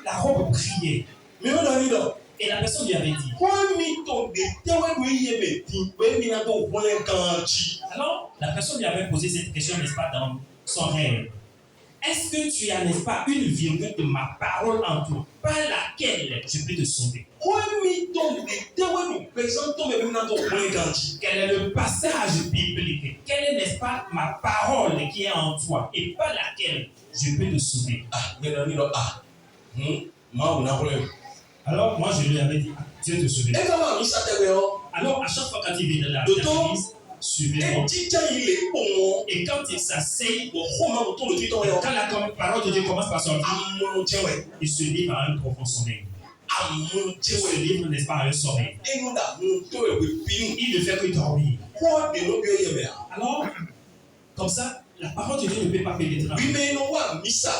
Speaker 2: La robe brillait.
Speaker 1: Mi ò lọ nílò.
Speaker 2: Et la personne lui avait dit,
Speaker 1: Wọ́n mi tó de tẹ́wẹ́ ló yé mi dín pé mi náà tó wọlé gan jí.
Speaker 2: alors, la personne lui avait posé cette question, n'est-ce pas, dans son rêve. Est-ce que tu as, n'est-ce pas, une virgule de ma parole en toi, par laquelle je peux te sauver?
Speaker 1: Wọ́n mi tó de tẹ́wẹ́ ló pẹ̀sán tó mi náà tó wọlé gan jí.
Speaker 2: Quel est le passage biblique? Quelle est, n'est-ce pas, ma parole qui est en toi et par laquelle je peux te sauver?
Speaker 1: Ah, mi náà nílò máa wò náà wọlé.
Speaker 2: Alors, moi, je lui avais dit, Dieu te sauve.
Speaker 1: Ẹ ká máa mi sátẹ̀wé ọ.
Speaker 2: Alors, à chaque fois quand il vient de la
Speaker 1: Docteur,
Speaker 2: l'église, suivez-moi.
Speaker 1: jíjá ilé pò wọn.
Speaker 2: Et quand il s'asseye,
Speaker 1: Wọ́n máa wò tó lójú tán yọ.
Speaker 2: quand la parole de Dieu commence par sortir,
Speaker 1: Amúnújẹ́wẹ̀.
Speaker 2: il se livre à un profond sommeil. Il se
Speaker 1: Amúnújẹ́wẹ̀.
Speaker 2: livre, n'est-ce pas, à un sommeil.
Speaker 1: Inú dà mú tó ìwé bínú.
Speaker 2: Il ne fait que dormir.
Speaker 1: Wọ́n dènà bí ó yẹ mẹ́.
Speaker 2: Alors, comme ça, la parole de Dieu ne peut pas pénétrer.
Speaker 1: Bímẹ inú wà mísà.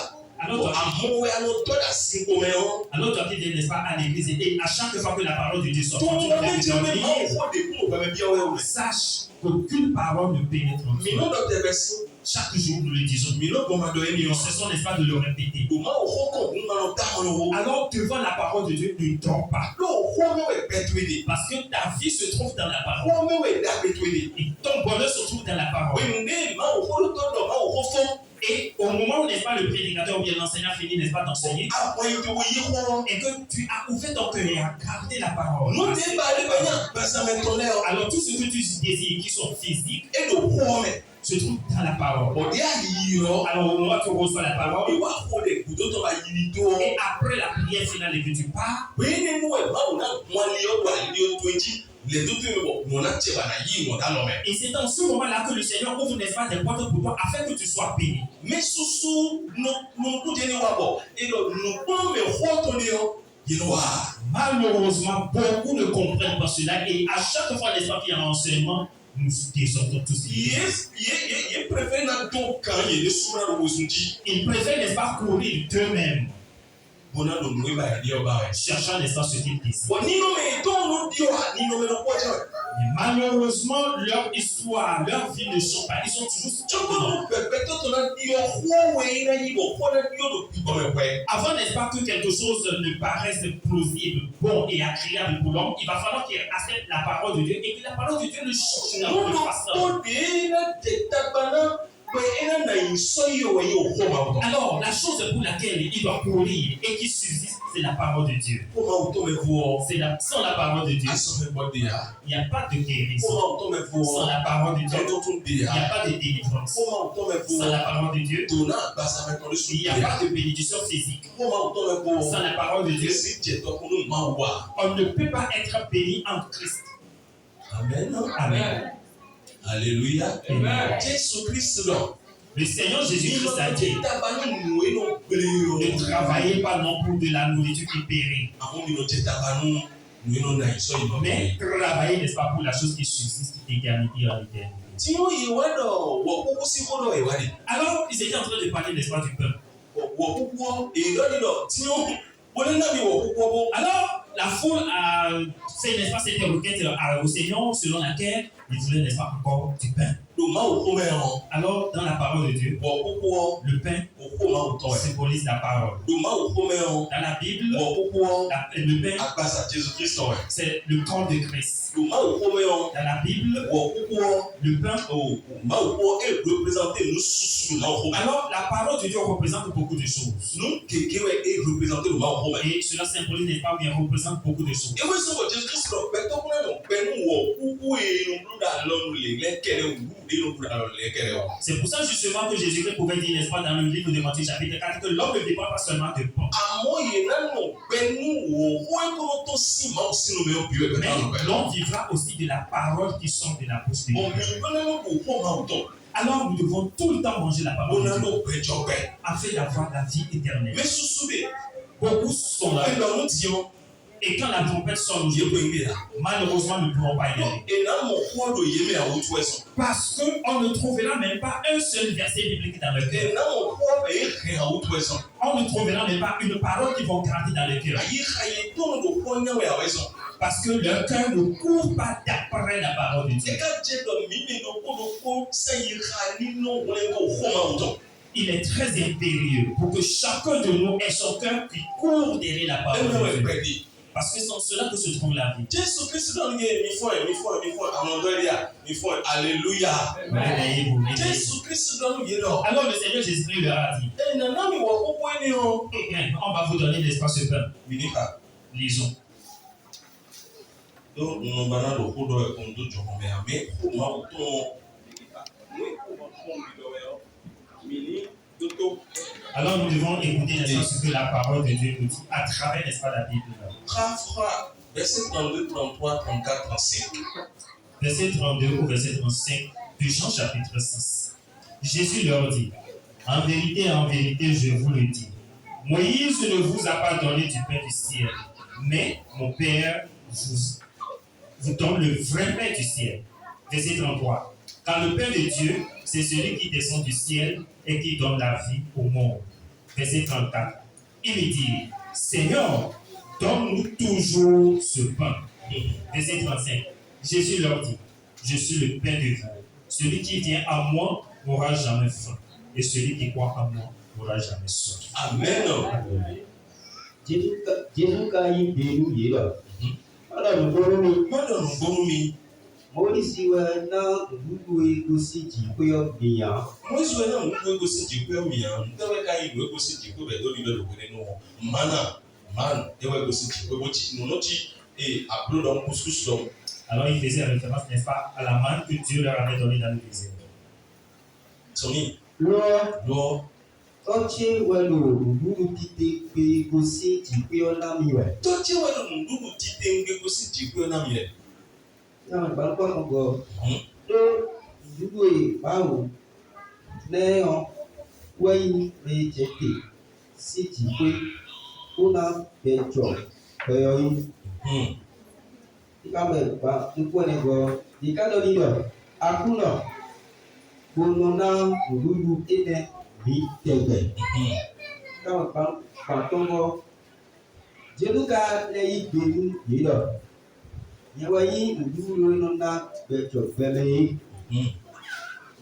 Speaker 2: Alors,
Speaker 1: Àmúwẹ́ anọ́tọ́dà sí gbọmọ ẹ̀hán.
Speaker 2: toi qui viens, n'est-ce pas, à l'église, et à chaque fois que la parole de Dieu sort,
Speaker 1: Tó
Speaker 2: quand
Speaker 1: ń
Speaker 2: tu
Speaker 1: wọ́n
Speaker 2: viens
Speaker 1: méjì
Speaker 2: de
Speaker 1: ọmọ ẹ̀ máa ń
Speaker 2: dormir,
Speaker 1: fọ́ de kúrò bẹ́ẹ̀ bí ọwẹ́ rẹ̀.
Speaker 2: sache qu'aucune parole ne pénètre en
Speaker 1: Mi
Speaker 2: toi.
Speaker 1: ló dọ̀ tẹ̀bẹ̀ sí.
Speaker 2: Chaque jour, nous le disons.
Speaker 1: Mi ló gbọmọdọ̀ ẹni
Speaker 2: Nous
Speaker 1: yàn.
Speaker 2: cessons, n'est-ce pas, de le répéter.
Speaker 1: Kò máa wò kọ̀ ń máa dá wọn lọ́wọ́.
Speaker 2: Alors, devant la parole de Dieu, ne dors pas.
Speaker 1: Lóò wọ́n mẹ́wẹ̀ bẹ́ẹ̀ tó èdè.
Speaker 2: Parce que ta vie se trouve dans la parole.
Speaker 1: Wọ́n mẹ́wẹ̀ dá bẹ́ẹ̀ tó èdè.
Speaker 2: Et ton bonheur se trouve dans la parole.
Speaker 1: Wèndé máa wò kó lótọ́dọ̀ máa wò kó fọ́.
Speaker 2: Et au moment où, n'est-ce pas, le prédicateur ou bien l'enseignant finit, n'est-ce pas, d'enseigner,
Speaker 1: Àwọn ìdòwò yìí wọ́n.
Speaker 2: et que tu as ouvert ton cœur et as gardé la parole.
Speaker 1: N'o tɛ ba ale bɛ ɲa basamɛtɔlɛ o.
Speaker 2: Alors, tout ce que tu désires qui sont physiques
Speaker 1: E n'o kɔ mɛ.
Speaker 2: se trouve dans la parole.
Speaker 1: O de y'a yirɔ.
Speaker 2: Alors, au moment où tu reçois la parole,
Speaker 1: I b'a fɔ de kudo tɔ ka yiri to.
Speaker 2: et après la prière finale et que tu pars,
Speaker 1: O ye ne n'o ye bawo na kumali o wa li o to eji. Les autres me bɔ mɔna cɛ ba na yi mɔ ta lɔ mɛ.
Speaker 2: et c'est dans ce moment-là que le Seigneur ouvre, n'est-ce pas, des portes pour toi afin que tu sois béni.
Speaker 1: Mɛ susu nuku jɛni wa bɔ. E lɔ nukun mɛ xɔ to de yɔ. Yiri wa.
Speaker 2: Malheureusement, beaucoup ne comprennent pas cela et à chaque fois, n'est-ce pas, qu'il y a un enseignement, nous descendons tous.
Speaker 1: Ye préfère na to kan ye ne sura do wosun ji.
Speaker 2: Ils préfèrent, n'est-ce pas, courir d'eux-mêmes,
Speaker 1: Bona do nu ba yɛ di ɔba yɛ.
Speaker 2: cherchant, n'est-ce pas, ce qu'ils désirent.
Speaker 1: Bon nínú mi tó ń di wa nínú mi lọ kọ́ jẹ́ rẹ̀.
Speaker 2: Mais malheureusement, leur histoire, leur vie ne sont pas. Ils sont toujours
Speaker 1: Tsogbɔdɔ pɛpɛ tó tó na di ɔ kɔwé na yi bɔ kɔ na di o do gbɔmɛ pɛ.
Speaker 2: Avant, n'est-ce pas, que quelque chose ne paraisse plausible, bon et agréable pour l'homme, il va falloir qu'il accepte la parole de Dieu et que la parole de Dieu le change dans
Speaker 1: Nínú
Speaker 2: notre façon.
Speaker 1: tó de na tẹ̀tagbana pé ena na yi sọ yìí o yìí o kó ma wò.
Speaker 2: Alors, la chose pour laquelle il doit courir et qui subsiste, c'est la parole de Dieu.
Speaker 1: Kó ma wò tó mẹ fún ọ.
Speaker 2: Sans la parole de Dieu,
Speaker 1: Asọ̀fẹ́ bọ́ di ya.
Speaker 2: il n'y a pas de
Speaker 1: Kó
Speaker 2: guérison.
Speaker 1: ma wò tó mẹ fún
Speaker 2: Sans
Speaker 1: ọ.
Speaker 2: la parole de Dieu,
Speaker 1: Tọ́tún tún di
Speaker 2: il n'y a
Speaker 1: ya.
Speaker 2: pas de délivrance.
Speaker 1: Kó ma wò tó mẹ fún
Speaker 2: Sans la
Speaker 1: ọ.
Speaker 2: parole de Dieu,
Speaker 1: Tòun náà gbàsá mẹ tọ́lé sùn
Speaker 2: il
Speaker 1: di
Speaker 2: n'y a
Speaker 1: ya.
Speaker 2: pas de bénédiction physique.
Speaker 1: Kó ma wò tó mẹ fún
Speaker 2: Sans
Speaker 1: ọ.
Speaker 2: la parole de Dieu,
Speaker 1: Èsì jẹ tọkùnrin máa wà.
Speaker 2: on ne peut pas être béni en Christ.
Speaker 1: Amen.
Speaker 2: Amen.
Speaker 1: Alléluia.
Speaker 2: Amen.
Speaker 1: Jésù Kristi lọ.
Speaker 2: Le Seigneur Jésus-Christ a dit,
Speaker 1: Tabanu nùwé ló gbélé
Speaker 2: ne
Speaker 1: o.
Speaker 2: travaillez pas non pour de la nourriture qui périt,
Speaker 1: Àwọn mi ló jẹ tabanu nùwé ló na ìsọ ìbọn
Speaker 2: mais
Speaker 1: bẹ́ẹ̀.
Speaker 2: travaillez, n'est-ce pas, pour la chose qui subsiste d'éternité en éternité.
Speaker 1: Tí ó yẹ wá dọ̀ wọ̀ kúkú sí kó lọ ìwádìí.
Speaker 2: Alors, ils étaient en train de parler, n'est-ce pas, du peuple.
Speaker 1: Wọ̀ kúkú èdè nílò tí ó wọlé náà mi wọ̀ kúkú bó.
Speaker 2: Alors, la foule a fait, n'est-ce pas, cette requête au Seigneur selon laquelle il voulait, n'est-ce pas, encore du pain.
Speaker 1: Lò má wò kó mẹ́ràn.
Speaker 2: Alors, dans la parole de Dieu,
Speaker 1: Wọ̀ kúkú
Speaker 2: le pain
Speaker 1: òkú má wò tọ̀ ẹ̀.
Speaker 2: symbolise la parole.
Speaker 1: Lò má wò kó mẹ́ràn.
Speaker 2: Dans la Bible,
Speaker 1: Wọ̀ kúkú
Speaker 2: le pain,
Speaker 1: agbasa Jésù Kristi ẹ̀.
Speaker 2: c'est le corps de Christ.
Speaker 1: Lò má wò kó mẹ́ràn.
Speaker 2: Dans la Bible,
Speaker 1: Wọ̀ kúkú
Speaker 2: le pain.
Speaker 1: má wò kó ẹ̀ représenté nous susu má wò kó mẹ́ràn.
Speaker 2: Alors, la parole de Dieu représente beaucoup de choses.
Speaker 1: Nous kéké wẹ̀ ẹ̀ représenté lò má wò kó mẹ́ràn.
Speaker 2: Et cela symbolise, n'est-ce pas, bien, représente beaucoup de choses.
Speaker 1: Ewé sọ̀rọ̀ Jésù Kristi lọ pẹ́ tó kúnlẹ̀ lọ pẹ́ nù wọ̀ kúkú èèyàn lódà lọ́nu lè lẹ́kẹ̀rẹ̀ wù dé lódà lọ́nu lẹ́kẹ̀rẹ̀ wọ̀.
Speaker 2: C'est pour ça justement que Jésus-Christ pouvait dire, n'est-ce pas, dans le livre de Matthieu chapitre 4, que l'homme ne dépend pas seulement de pain.
Speaker 1: Àmọ́ yìí náà nù pẹ́ nù wọ̀ wọ́n kọ́ tó sì máa sínú mi ó bí ẹgbẹ́ náà lọ
Speaker 2: Mais
Speaker 1: pẹ́.
Speaker 2: l'homme vivra aussi de la parole qui sort de la bouche de Dieu.
Speaker 1: Ọ̀mì ìgbọ́nà kò kó máa tọ̀.
Speaker 2: Alors nous devons tout le temps manger la
Speaker 1: Ó
Speaker 2: parole
Speaker 1: náà
Speaker 2: de
Speaker 1: ló
Speaker 2: Dieu
Speaker 1: péjọ pẹ́.
Speaker 2: afin d'avoir la vie éternelle.
Speaker 1: Mẹ́ susu bẹ̀.
Speaker 2: Beaucoup sont là.
Speaker 1: Ẹ lọ mú tiọ́.
Speaker 2: Et quand la trompette sonne,
Speaker 1: Yé pé ibi yà.
Speaker 2: malheureusement, nous ne pourrons pas y aller.
Speaker 1: Ìná mọ̀ kó lò yé mi àwọn ojú ẹ̀sán.
Speaker 2: Parce qu'on ne trouvera même pas un seul verset biblique dans le cœur.
Speaker 1: Ìná mọ̀ kó bẹ̀ rìn àwọn ojú ẹ̀sán.
Speaker 2: On ne trouvera même pas une parole qui vont garder dans le cœur.
Speaker 1: Àyè ayé tó ń lò kó nyàwé àwọn ẹ̀sán.
Speaker 2: Parce que leur cœur ne court pas d'après la parole de Dieu.
Speaker 1: Ẹ ká jẹ́ lọ mímí lóko sẹ́yìn ká nínú wọlé kó kó máa tọ̀.
Speaker 2: Il est très impérieux pour que chacun de nous ait son cœur qui court derrière la
Speaker 1: Ẹ
Speaker 2: parole
Speaker 1: náà
Speaker 2: de
Speaker 1: ẹ̀
Speaker 2: Dieu.
Speaker 1: pẹ́ di.
Speaker 2: Parce que c'est en cela que se trouve la vie.
Speaker 1: Jésù Kristi náà ní mi fún ẹ àwọn ọ̀dọ́ ẹ̀rí à mi fún ẹ hallelujah.
Speaker 2: Réveillez-vous, réveillez-vous.
Speaker 1: Jésù Kristi náà yé lọ.
Speaker 2: Alors le Seigneur Jésus-Christ leur a dit,
Speaker 1: Ẹ nàná mi wọ̀ kókó ẹni o.
Speaker 2: on va vous donner l'espace de pain.
Speaker 1: Mínísítà
Speaker 2: Lisons.
Speaker 1: tó ń bá náà lò kó dọ̀ ẹ̀kọ́ tó jọ̀kọ̀ mẹ́ àmì kó máa wò tó wọn.
Speaker 2: Alors nous devons écouter, n'est-ce pas, ce que la parole de Dieu nous dit à travers, n'est-ce pas, la Bible.
Speaker 1: Verset 32, 33, 34, 35.
Speaker 2: verset 32 au verset 35 de Jean chapitre 6. Jésus leur dit, en vérité, je vous le dis, Moïse ne vous a pas donné du pain du ciel, mais mon Père vous donne le vrai pain du ciel. Verset 33. Car le pain de Dieu, c'est celui qui descend du ciel et qui donne la vie au monde. Verset 34. Il lui dit, Seigneur, donne-nous toujours ce pain. Verset 35. Jésus leur dit, je suis le pain de vie. Celui qui vient à moi n'aura jamais faim. Et celui qui croit en moi n'aura jamais soif.
Speaker 1: Amen.
Speaker 3: Jésus ka yi benu yi lo. Ala no boro mi.
Speaker 1: Mọ́dọ̀ ló ń gbóhùn mi.
Speaker 3: Mo ri si wa na gugu e ko si ji ko yo biya.
Speaker 1: Mo ń sọ náà ń gbé gosi jìkú ẹ̀mí à ń tẹ́wẹ́ ká ìlú gosi jìkú bẹ̀ lórí bẹ́ẹ̀ lóko nínú wọn. Man, tẹ́wẹ́ gosi jìkú bó ti nù lọ́tí àbúrò lọ́n kúskúsù lọ́n.
Speaker 2: Alors il faisait référence, n'est-ce pas, à la manne que Dieu leur avait donnée dans le désert.
Speaker 1: Sọ̀ni
Speaker 3: Lọ. Oche welo gugu tite pe ko si ji ko yo na mi we.
Speaker 1: tó tí wọ́n lò ń dúró títí ń gbé gosi jìkú ẹ̀ náà mi rẹ̀.
Speaker 3: Na ba ko mo go. Do gugu e bawo. Ne o wẹ́yìn méje pè sí ti pé ó náà bẹ̀jọ̀ bẹ̀yọ̀ yìí. Ìkàwé gba nípò ẹ̀gọ́ ìkàdọ̀ nílò àkúnà gbóná náà òrùlù ẹ̀dẹ̀ bí tẹ̀gbẹ̀. Ìkàwé pàtó wọ jẹ́lúkà lẹ́yìn gbẹ̀lú yìí lọ. Ìyẹ̀wò yìí òrùlù náà bẹ̀jọ̀ bẹ̀lẹ̀ yìí.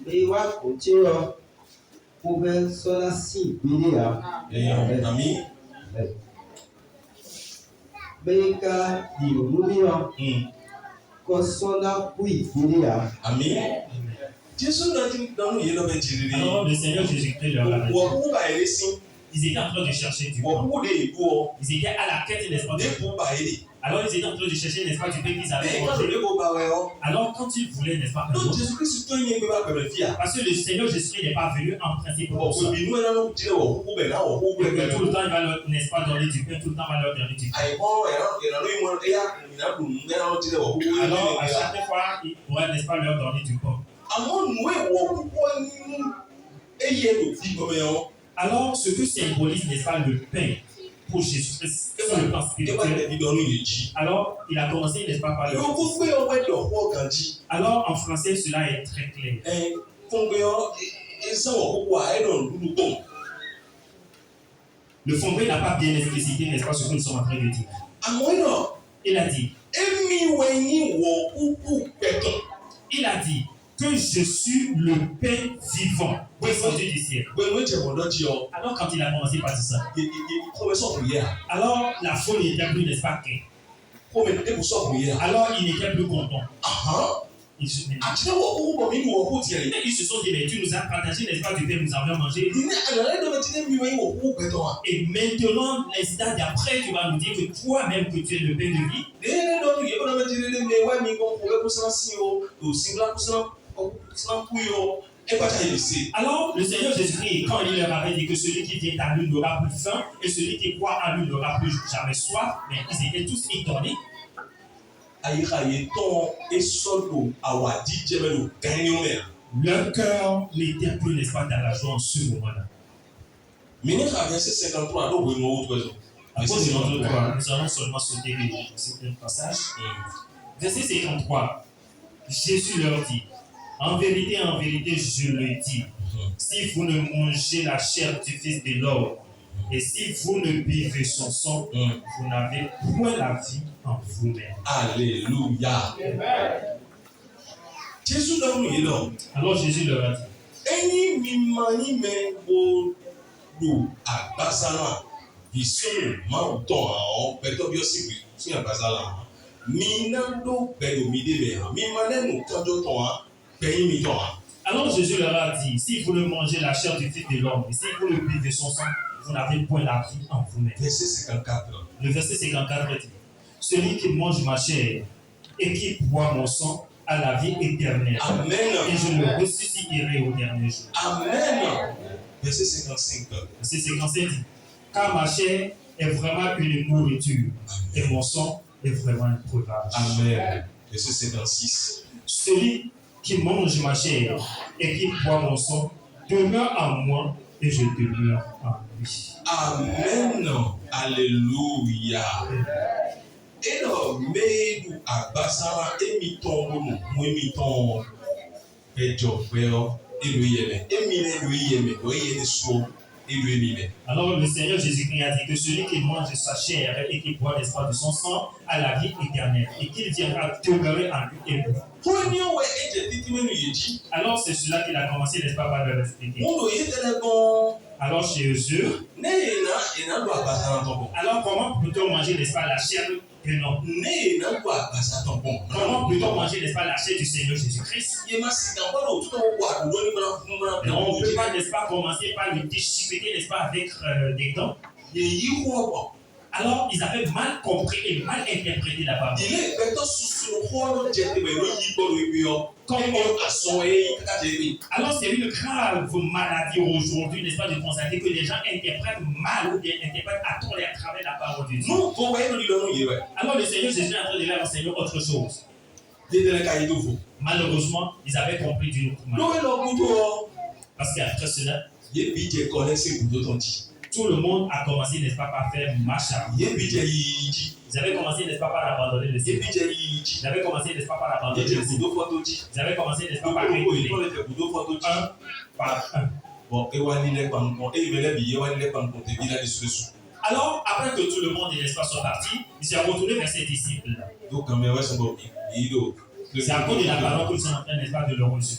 Speaker 3: Bí wàá kò tí lọ. Mo fẹ́ sọ́lá sí ìpínlẹ̀ yà.
Speaker 1: Àmì.
Speaker 3: Bẹ́ẹ̀ ká ìrònú mìíràn kọ sọ́lá kú ìpínlẹ̀ yà.
Speaker 1: Àmì. Jésù náà ti dánú yìí lọ́bẹ̀ jìrìrì.
Speaker 2: Alors le Seigneur Jésus-Christ leur a dit,
Speaker 1: Wọ́n kú báyìí sí.
Speaker 2: ils étaient en train de chercher du
Speaker 1: Wọ́n
Speaker 2: pain.
Speaker 1: kú lè bú ọ.
Speaker 2: Ils étaient à la quête, n'est-ce pas,
Speaker 1: Lè
Speaker 2: du
Speaker 1: kú báyìí.
Speaker 2: Alors ils étaient en train de chercher, n'est-ce pas, du pain qu'ils avaient
Speaker 1: Bẹ́ẹ̀ ká ló
Speaker 2: mangé.
Speaker 1: lè kó bá wẹ̀ ọ́.
Speaker 2: Alors quand ils voulaient, n'est-ce pas, un
Speaker 1: Ló
Speaker 2: autre,
Speaker 1: Jésù Kristu tó yín gbé bá bẹ̀rẹ̀ fíà.
Speaker 2: parce que le Seigneur Jésus-Christ n'est pas venu en principe pour ça.
Speaker 1: Òbí inú ẹ̀ náà ló jílẹ̀ wọ̀ kú bẹ̀ náà wọ̀ kú bẹ̀ bẹ̀
Speaker 2: Tout le temps, il va leur, n'est-ce pas, donner du pain, tout le temps, il va leur donner du pain.
Speaker 1: àìmọ́ ìrànlọ́ ìmọ̀ ẹ̀yà ìrìnàdùn ẹ̀ náà ló jílẹ̀ wọ̀ kú bẹ̀
Speaker 2: Alors à
Speaker 1: bẹ̀.
Speaker 2: chaque fois, il pourrait, n'est-ce pas, leur donner du pain.
Speaker 1: Àmọ́ nù èèwọ̀ púpọ̀ nínú èyí ẹ̀ lò fi gbọmọ ẹ̀ wọn.
Speaker 2: Alors ce que symbolise, n'est-ce pas, le pain pour Jésus-Christ sur le plan
Speaker 1: Ẹ bá
Speaker 2: spirituel.
Speaker 1: ilẹ̀ dídọ́nù yìí jí.
Speaker 2: Alors il a commencé, n'est-ce pas, par le...
Speaker 1: Yóò kó gbé ọwọ́ ẹ̀dọ̀ ọ̀pọ̀ kan jí.
Speaker 2: Alors en français, cela est très clair.
Speaker 1: Fún gbé ọ ìsanwó púpọ̀ àìdọ̀ dúdú pọ̀.
Speaker 2: Le fondé n'a pas bien explicité, n'est-ce pas, ce que nous sommes en train de dire.
Speaker 1: Àmọ́ iná
Speaker 2: Il a dit,
Speaker 1: èmi wẹ̀yìn wọ̀ púpù pẹ̀tọ̀.
Speaker 2: il a dit que je suis le pain vivant descendu du ciel.
Speaker 1: Gbẹ̀rù ẹ̀jẹ̀ wọ̀dọ̀ jí ọ.
Speaker 2: Alors quand il a commencé par dire ça,
Speaker 1: Kọ́mẹ sọ̀rọ̀ yẹ à.
Speaker 2: alors la foule n'était plus, n'est-ce pas, qu'un.
Speaker 1: Kọ́mẹ dẹ́kun sọ̀rọ̀ yẹ à.
Speaker 2: Alors il n'était plus content. Ils se,
Speaker 1: Àtìlẹ́wọ̀ owó bọ̀ mí ni wọ̀ kó tiẹ̀ yìí.
Speaker 2: ils se sont dit, mais tu nous as partagé, n'est-ce pas, du pain, nous avions mangé.
Speaker 1: Ìní àgbàlẹ́ dọ́mẹ ti ní mi wẹ̀yìn wọ̀ púpù pẹ̀tọ̀ wa.
Speaker 2: Et maintenant, l'instant d'après, tu vas nous dire que toi-même, que tu es le pain de vie.
Speaker 1: Déédéé dọ́nu yìí dọ́mẹ ti ní mi wá mi kọ́ kó kúsán sí o, òsì ńlá kúsán kú yìí o, ẹ bá jáde sí.
Speaker 2: Alors, le Seigneur Jésus-Christ, quand il leur avait dit que celui qui vient à lui n'aura plus faim et celui qui croit en lui n'aura plus jamais soif, mais ils étaient tous étonnés.
Speaker 1: Àyíkáyé tán esọ́dọ̀ àwàdí jẹ́mẹ́lò gánìún mẹ́ra.
Speaker 2: Leur cœur n'était plus, n'est-ce pas, dans la joie en ce moment-là.
Speaker 1: Ministre à verset 53, alors vous m'avez trouvé.
Speaker 2: À cause de notre droit, nous allons seulement sauter certains passages. Verset 53. Jésus leur dit, en vérité, je le dis, si vous ne mangez la chair du Fils de l'homme, et si vous ne buvez son sang, vous n'avez point la vie en vous-même.
Speaker 1: Alléluia. Jésus l'a dit là.
Speaker 2: Alors Jésus leur a dit,
Speaker 1: Ẹ̀yin mi máa yín mẹ́ gbòòrò àgbàsálà ìṣòro máa ń tàn àwọn pẹ̀tọ́ bí ó sì wí fún àgbàsálà. Mi náà ló pẹ̀lú mi débẹ̀ hàn. Mi máa lẹ́nu tọ́jọ́ tàn án pẹ̀yìn mi tàn án.
Speaker 2: alors Jésus leur a dit, si vous ne mangez la chair du Fils de l'homme, et si vous ne buvez son sang, vous n'avez point la vie en vous-même.
Speaker 1: Verset 54.
Speaker 2: Le verset 54 dit, celui qui mange ma chair et qui boit mon sang a la vie éternelle.
Speaker 1: Amen.
Speaker 2: Et je le ressusciterai au dernier jour.
Speaker 1: Amen. Verset 55.
Speaker 2: Verset 57 dit, car ma chair est vraiment une nourriture et mon sang est vraiment un breuvage.
Speaker 1: Amen. Verset 56.
Speaker 2: Celui qui mange ma chair et qui boit mon sang demeure en moi et je demeure en lui.
Speaker 1: Amen. Alléluia. Et là, mais nous, à Bassara, émitons, nous émitons, et
Speaker 2: alors le Seigneur Jésus-Christ a dit que celui qui mange sa chair et qui boit n'est-ce pas de son sang a la vie éternelle et qu'il viendra demeurer en lui et lui. Alors c'est cela qu'il a commencé, n'est-ce pas, par leur expliquer. Alors chez eux, alors comment peut-on manger, n'est-ce pas, la chair que non? Comment peut-on manger, n'est-ce pas, la chair du Seigneur Jésus-Christ? Et on ne peut pas, n'est-ce pas, commencer par le déchiqueter, n'est-ce pas, avec des dents. Alors ils avaient mal compris et mal interprété la parole. Alors c'est une grave maladie aujourd'hui, n'est-ce pas, de constater que les gens interprètent mal ou bien interprètent à tort et à travers la parole de Dieu. Alors le Seigneur Jésus est en train de leur enseigner autre chose. Malheureusement, ils avaient compris d'une autre manière. Parce qu'après cela, tout le monde a commencé, n'est-ce pas, par faire marche arrière. Ils avaient commencé, n'est-ce pas, par abandonner le Seigneur. Ils avaient commencé, n'est-ce pas, par abandonner le Seigneur. Ils avaient commencé, n'est-ce pas, par reculer. Un par un. Alors, après que tout le monde, n'est-ce pas, soit parti, ils se sont retournés vers ses disciples. C'est à cause de la parole qu'ils sont en train, n'est-ce pas, de leur reçu.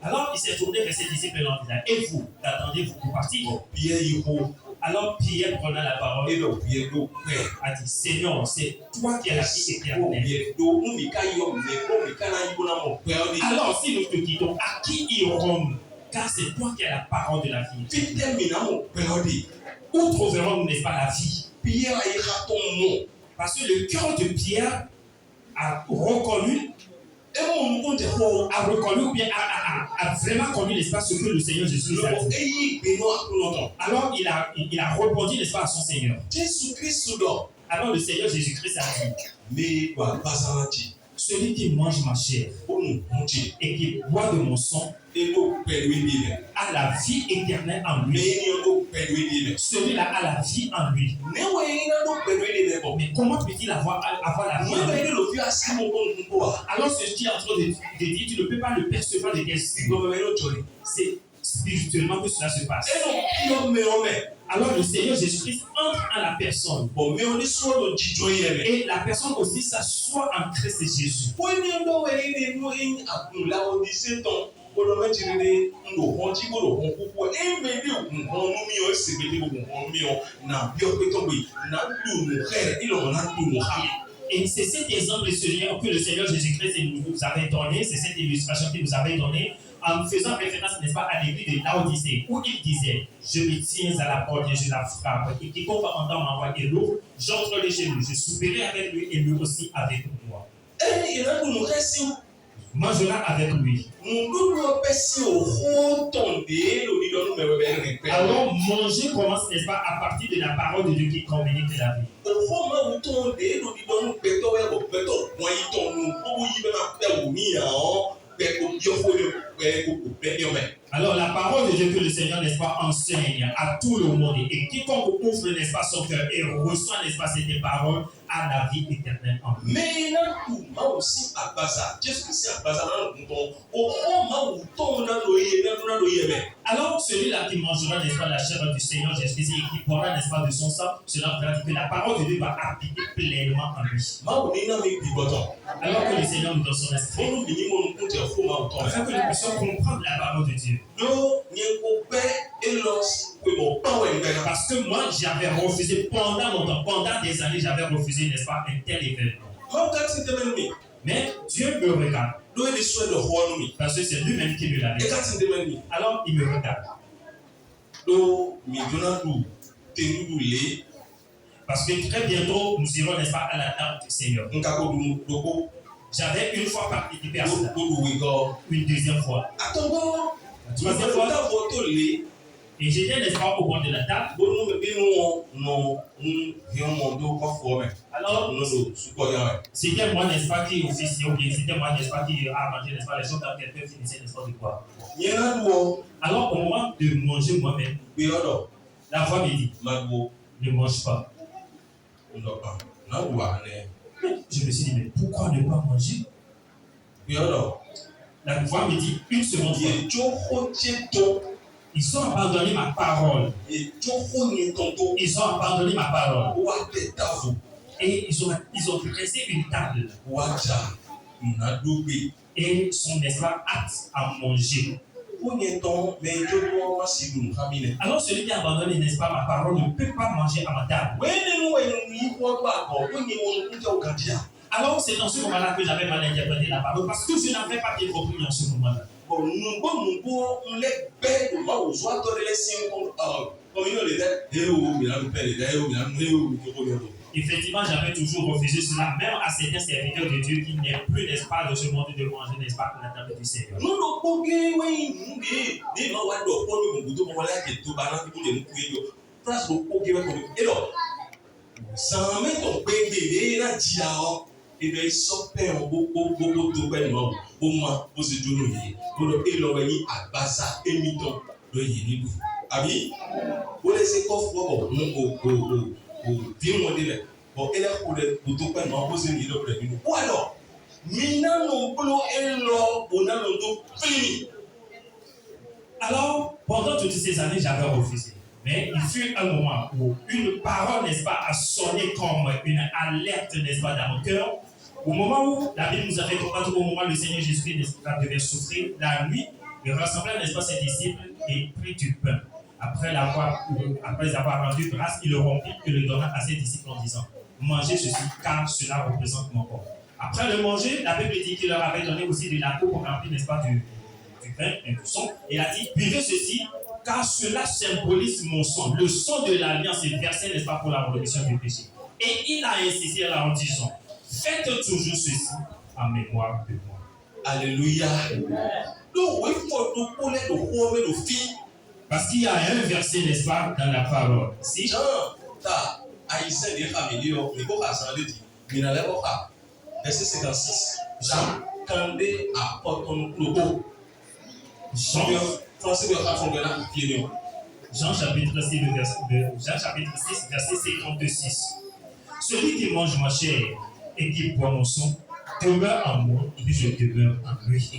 Speaker 2: Alors, il s'est tourné vers ses disciples et leur dit, et vous, attendez-vous pour partir? Alors, Pierre prenant la parole, a dit, Seigneur, c'est toi qui as la vie éternelle. Alors, si nous te quittons, à qui irons-nous? Car c'est toi qui as la parole de la vie. Où trouverons-nous, n'est-ce pas, la vie? Parce que le cœur de Pierre a reconnu ou bien a vraiment connu, n'est-ce pas, ce que le Seigneur Jésus a dit. Alors il a répondu, n'est-ce pas, à son Seigneur. Alors le Seigneur Jésus-Christ a dit, celui qui mange ma chair et qui boit de mon sang a la vie éternelle en lui. Celui-là a la vie en lui. Mais comment peut-il avoir la vie en lui? Alors ce qui est en train de dire, tu ne peux pas le percevoir de tes yeux. C'est spirituellement que cela se passe. Alors le Seigneur Jésus-Christ entre en la personne. Et la personne aussi s'assoit en Christ Jésus. Et c'est cet exemple que le Seigneur Jésus-Christ nous avait donné, c'est cette illustration qu'il nous avait donnée, en faisant référence, n'est-ce pas, à l'église de Laodicée, où il disait, je me tiens à la porte et je la frappe, et quiconque va entendre ma voix et l'ouvre, j'entrerai chez lui, je souperai avec lui et lui aussi avec moi. Mangera avec lui. Alors manger commence, n'est-ce pas, à partir de la parole de Dieu qui communique la vie. Alors la parole de Dieu que le Seigneur, n'est-ce pas, enseigne à tout le monde, et quiconque ouvre, n'est-ce pas, son cœur et reçoit, n'est-ce pas, cette parole, à la vie éternelle en lui. Alors celui-là qui mangera, n'est-ce pas, la chair du Seigneur Jésus-Christ et qui boira, n'est-ce pas, de son sang, cela veut dire que la parole de Dieu va appliquer pleinement en lui. Alors que le Seigneur nous donne son esprit, afin que nous puissions comprendre la parole de Dieu. Parce que moi, j'avais refusé pendant longtemps, pendant des années, j'avais refusé, n'est-ce pas, un tel événement. Mais Dieu me regarde. Parce que c'est lui-même qui me l'a dit. Alors, il me regarde. Parce que très bientôt, nous irons, n'est-ce pas, à la table du Seigneur. J'avais une fois participé à cela. Une deuxième fois. La troisième fois. Et j'étais, n'est-ce pas, au bord de la table. Alors, c'était moi, n'est-ce pas, qui officiait, ou bien c'était moi, n'est-ce pas, qui a mangé, n'est-ce pas, les choses quand quelqu'un finissait, n'est-ce pas, de quoi. Alors, au moment de manger moi-même, la voix me dit, ne mange pas. Je me suis dit, mais pourquoi ne pas manger? La voix me dit, une seconde fois. Ils ont abandonné ma parole. Ils ont abandonné ma parole. Et ils ont dressé une table. Et sont, n'est-ce pas, aptes à manger. Alors celui qui a abandonné, n'est-ce pas, ma parole ne peut pas manger à ma table. Alors c'est dans ce moment-là que j'avais mal interprété la parole parce que je n'avais pas bien compris en ce moment-là. Effectivement, j'avais toujours refusé cela, même à certains serviteurs de Dieu qui n'est plus, n'est-ce pas, de ce monde de manger, n'est-ce pas, à la table du Seigneur. Alors, pendant toutes ces années, j'avais refusé. Mais il fut un moment où une parole, n'est-ce pas, a sonné comme une alerte, n'est-ce pas, dans mon cœur. Au moment où la Bible nous a fait comprendre, au moment où le Seigneur Jésus-Christ, n'est-ce pas, devait souffrir, la nuit, il rassembla, n'est-ce pas, ses disciples et prit du pain. Après avoir rendu grâce, il le rompit et le donna à ses disciples en disant, mangez ceci, car cela représente mon corps. Après le manger, la Bible dit qu'il leur avait donné aussi de la coupe remplie, n'est-ce pas, du vin et du sang. Et il a dit, buvez ceci, car cela symbolise mon sang. Le sang de l'alliance est versé, n'est-ce pas, pour la rémission du péché. Et il a insisté là en disant, faites toujours ceci en mémoire de moi.
Speaker 1: Alléluia.
Speaker 2: Parce qu'il y a un verset, n'est-ce pas, dans la parole. Si
Speaker 1: verset 56.
Speaker 2: Jean chapitre 6, verset 56. Celui qui mange ma chair et qui boit mon sang demeure en moi et puis je demeure en lui.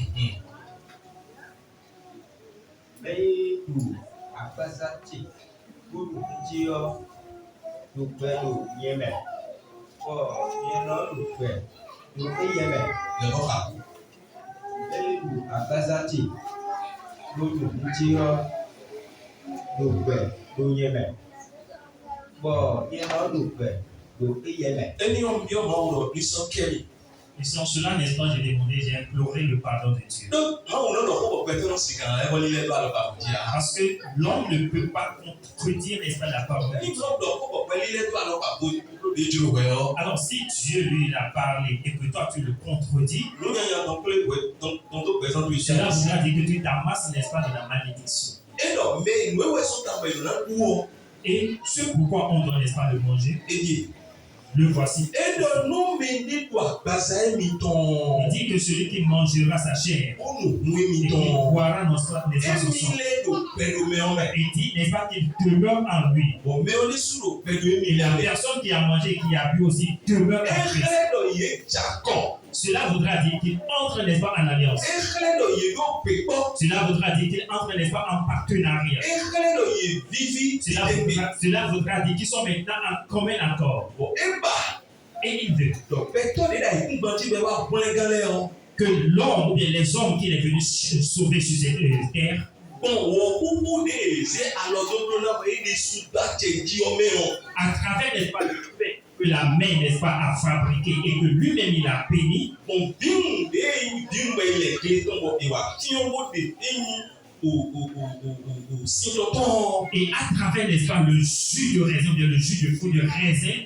Speaker 2: Et sans cela, n'est-ce pas, j'ai demandé, j'ai imploré le pardon de Dieu. Parce que l'homme ne peut pas contredire, n'est-ce pas, la parole de Dieu. Alors si Dieu lui a parlé et que toi tu le contredis, cela voudra dire que tu t'amasses, n'est-ce pas, de la malédiction. Et ce pourquoi on doit, n'est-ce pas, le manger, le voici. Il dit que celui qui mangera sa chair et qui boira son sang, il dit, n'est-ce pas, qu'il demeure en lui. Et la personne qui a mangé et qui a bu aussi demeure en Christ. Cela voudra dire qu'il entre, n'est-ce pas, en alliance. Cela voudra dire qu'il entre, n'est-ce pas, en partenariat. Cela voudra dire qu'ils sont maintenant en commun accord. Et il veut que l'homme ou bien les hommes qu'il est venu sauver sur cette terre, à travers, n'est-ce pas, le fait que la main, n'est-ce pas, a fabriqué et que lui-même il a béni, et à travers, n'est-ce pas, le jus de raisin, bien le jus de fruit de raisin,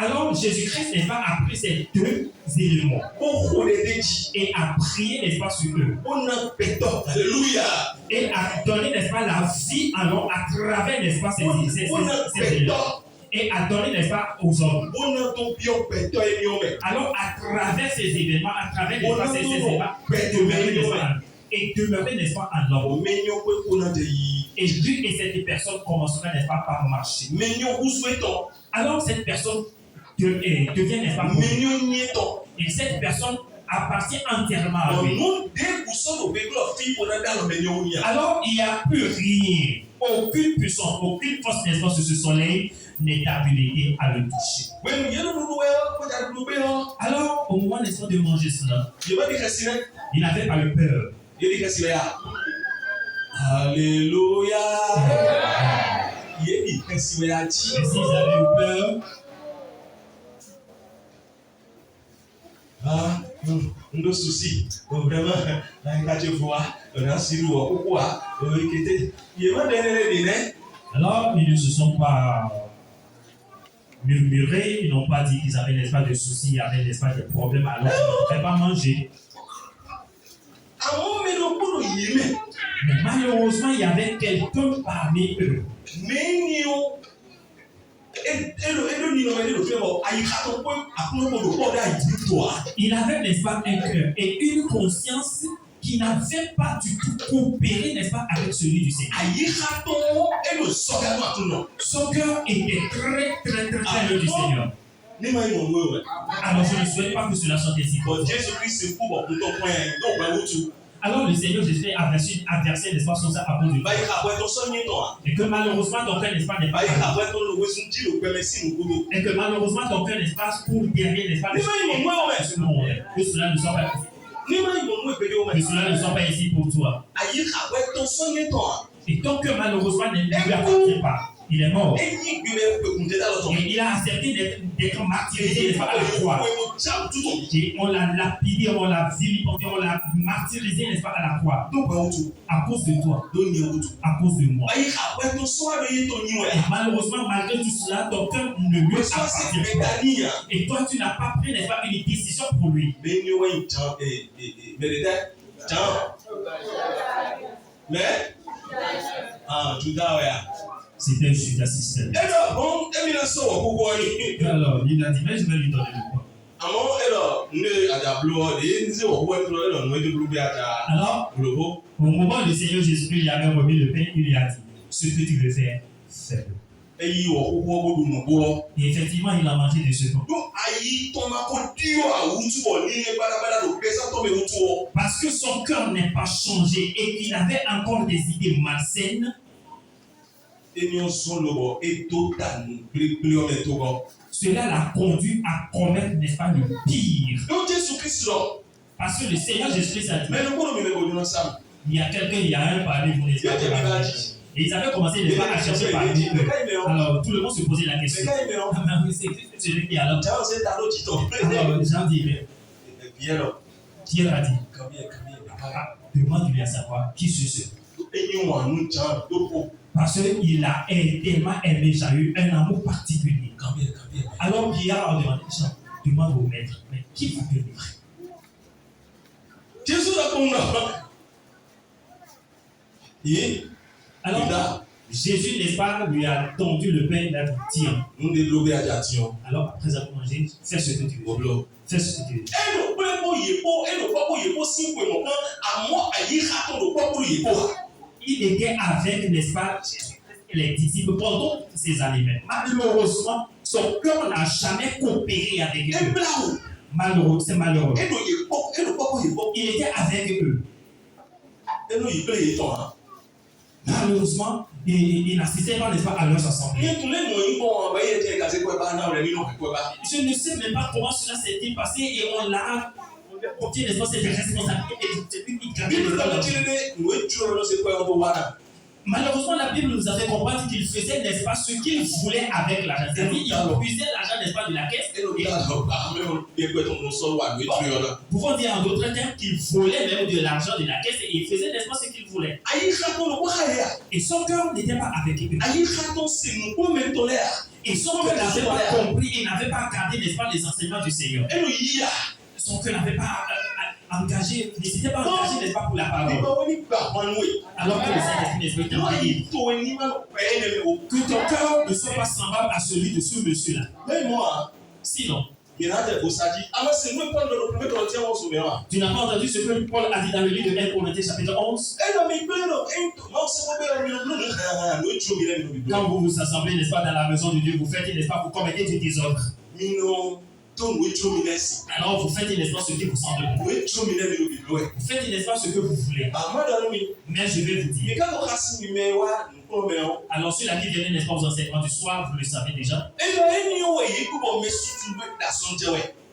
Speaker 2: Alors Jésus-Christ, n'est-ce pas, a pris ces deux éléments et a prié, n'est-ce pas, sur eux.
Speaker 1: Alléluia.
Speaker 2: Et a donné, n'est-ce pas, la vie alors à travers, n'est-ce pas, ces éléments. Et a donné, n'est-ce pas, aux hommes. Alors à travers ces événements, à travers, n'est-ce pas, ces événements, et demeurer, n'est-ce pas, en homme. Et lui et cette personne commencera, n'est-ce pas, par marcher. Alors cette personne devient, n'est-ce pas, et cette personne appartient entièrement à lui. Alors il n'y a plus rien, aucune puissance, aucune force, n'est-ce pas, sur ce soleil n'est habilité à le toucher. Alors au moment, n'est-ce pas, de manger cela, il n'avait pas eu peur.
Speaker 1: Alléluia.
Speaker 2: Et s'ils avaient eu peur,
Speaker 1: nos soucis, vraiment,
Speaker 2: alors ils ne se sont pas murmurés, ils n'ont pas dit qu'ils avaient, n'est-ce pas, de soucis, ils avaient, n'est-ce pas, des problèmes, alors ils ne pouvaient pas manger. Mais malheureusement, il y avait quelqu'un parmi eux. Il avait, n'est-ce pas, un cœur et une conscience qui n'avait pas du tout coopéré, n'est-ce pas, avec celui du Seigneur. Son cœur était très loin du Seigneur. Alors je ne souhaite pas que cela soit ainsi. Alors le Seigneur Jésus a versé, n'est-ce pas, son sang à cause de toi. Et que malheureusement ton cœur, n'est-ce pas, n'est pas. Et que malheureusement ton cœur, n'est-ce pas, pour guérir, n'est-ce pas, que cela ne soit pas ici. Que cela ne soit pas ici pour toi. Et ton cœur malheureusement ne lui appartient pas. Il est mort. Et il a accepté d'être martyrisé, n'est-ce pas, à la croix. Et on l'a lapidé, on l'a vilipendé, on l'a martyrisé, n'est-ce pas, à la croix. À cause de toi. À cause de moi. Et malheureusement, malgré tout cela, ton cœur ne lui appartient pas. Et toi, tu n'as pas pris, n'est-ce pas, une décision pour lui. C'était un Judas système. Alors, il a dit, mais je vais lui donner le point. Alors, au moment où le Seigneur Jésus lui avait remis le pain, il lui a dit, ce que tu veux faire, fais-le. Et effectivement, il a mangé de ce pain. Parce que son cœur n'est pas changé et qu'il avait encore des idées malsaines. Cela l'a conduit à commettre, n'est-ce pas, le pire. Parce que le Seigneur Jésus a dit, il y a quelqu'un, il y a un parmi vous, n'est-ce pas, et ils avaient commencé, n'est-ce pas, à chercher parmi eux. Alors tout le monde se posait la question. C'est celui qui est alors. Alors Jean dit, Pierre a dit, demande-lui à savoir qui c'est ce. Parce qu'il a tellement aimé, j'ai eu un amour particulier. Alors Pierre a demandé, Jean, demande au maître, mais qui va te livrer? Alors Jésus, n'est-ce pas, lui a tendu le pain, il a dit, tiens. Alors après avoir mangé, fais ce que tu veux. Fais ce que tu veux. Il était avec, n'est-ce pas, les disciples pendant ces années. Malheureusement, son cœur n'a jamais coopéré avec eux. Malheureux, c'est malheureux. Il était avec eux. Malheureusement, il n'assistait pas, n'est-ce pas, à leurs assemblées. Je ne sais même pas comment cela s'est passé et on l'a confié, n'est-ce pas, cette responsabilité. Malheureusement, la Bible nous a fait comprendre qu'il faisait, n'est-ce pas, ce qu'il voulait avec l'argent. C'est-à-dire, il puisait l'argent, n'est-ce pas, de la caisse. Pouvons dire en d'autres termes qu'il volait même de l'argent de la caisse et il faisait, n'est-ce pas, ce qu'il voulait. Et son cœur n'était pas avec lui. Et son cœur n'avait pas compris, il n'avait pas gardé, n'est-ce pas, les enseignements du Seigneur. Son cœur n'avait pas engagé, il ne s'était pas engagé, n'est-ce pas, pour la parole. Alors que le Saint-Esprit, n'est-ce pas, était que ton cœur ne soit pas semblable à celui de ce monsieur-là. Sinon, tu n'as pas entendu ce que Paul a dit dans le livre de 1 Corinthiens chapitre 11? Quand vous vous assemblez, n'est-ce pas, dans la maison de Dieu, vous faites, n'est-ce pas, vous commettez du désordre. Alors vous faites, n'est-ce pas, ce qui vous semble bon. Vous faites, n'est-ce pas, ce que vous voulez. Mais je vais vous dire. Alors ceux-là qui viennent, n'est-ce pas, aux enseignements du soir, vous le savez déjà.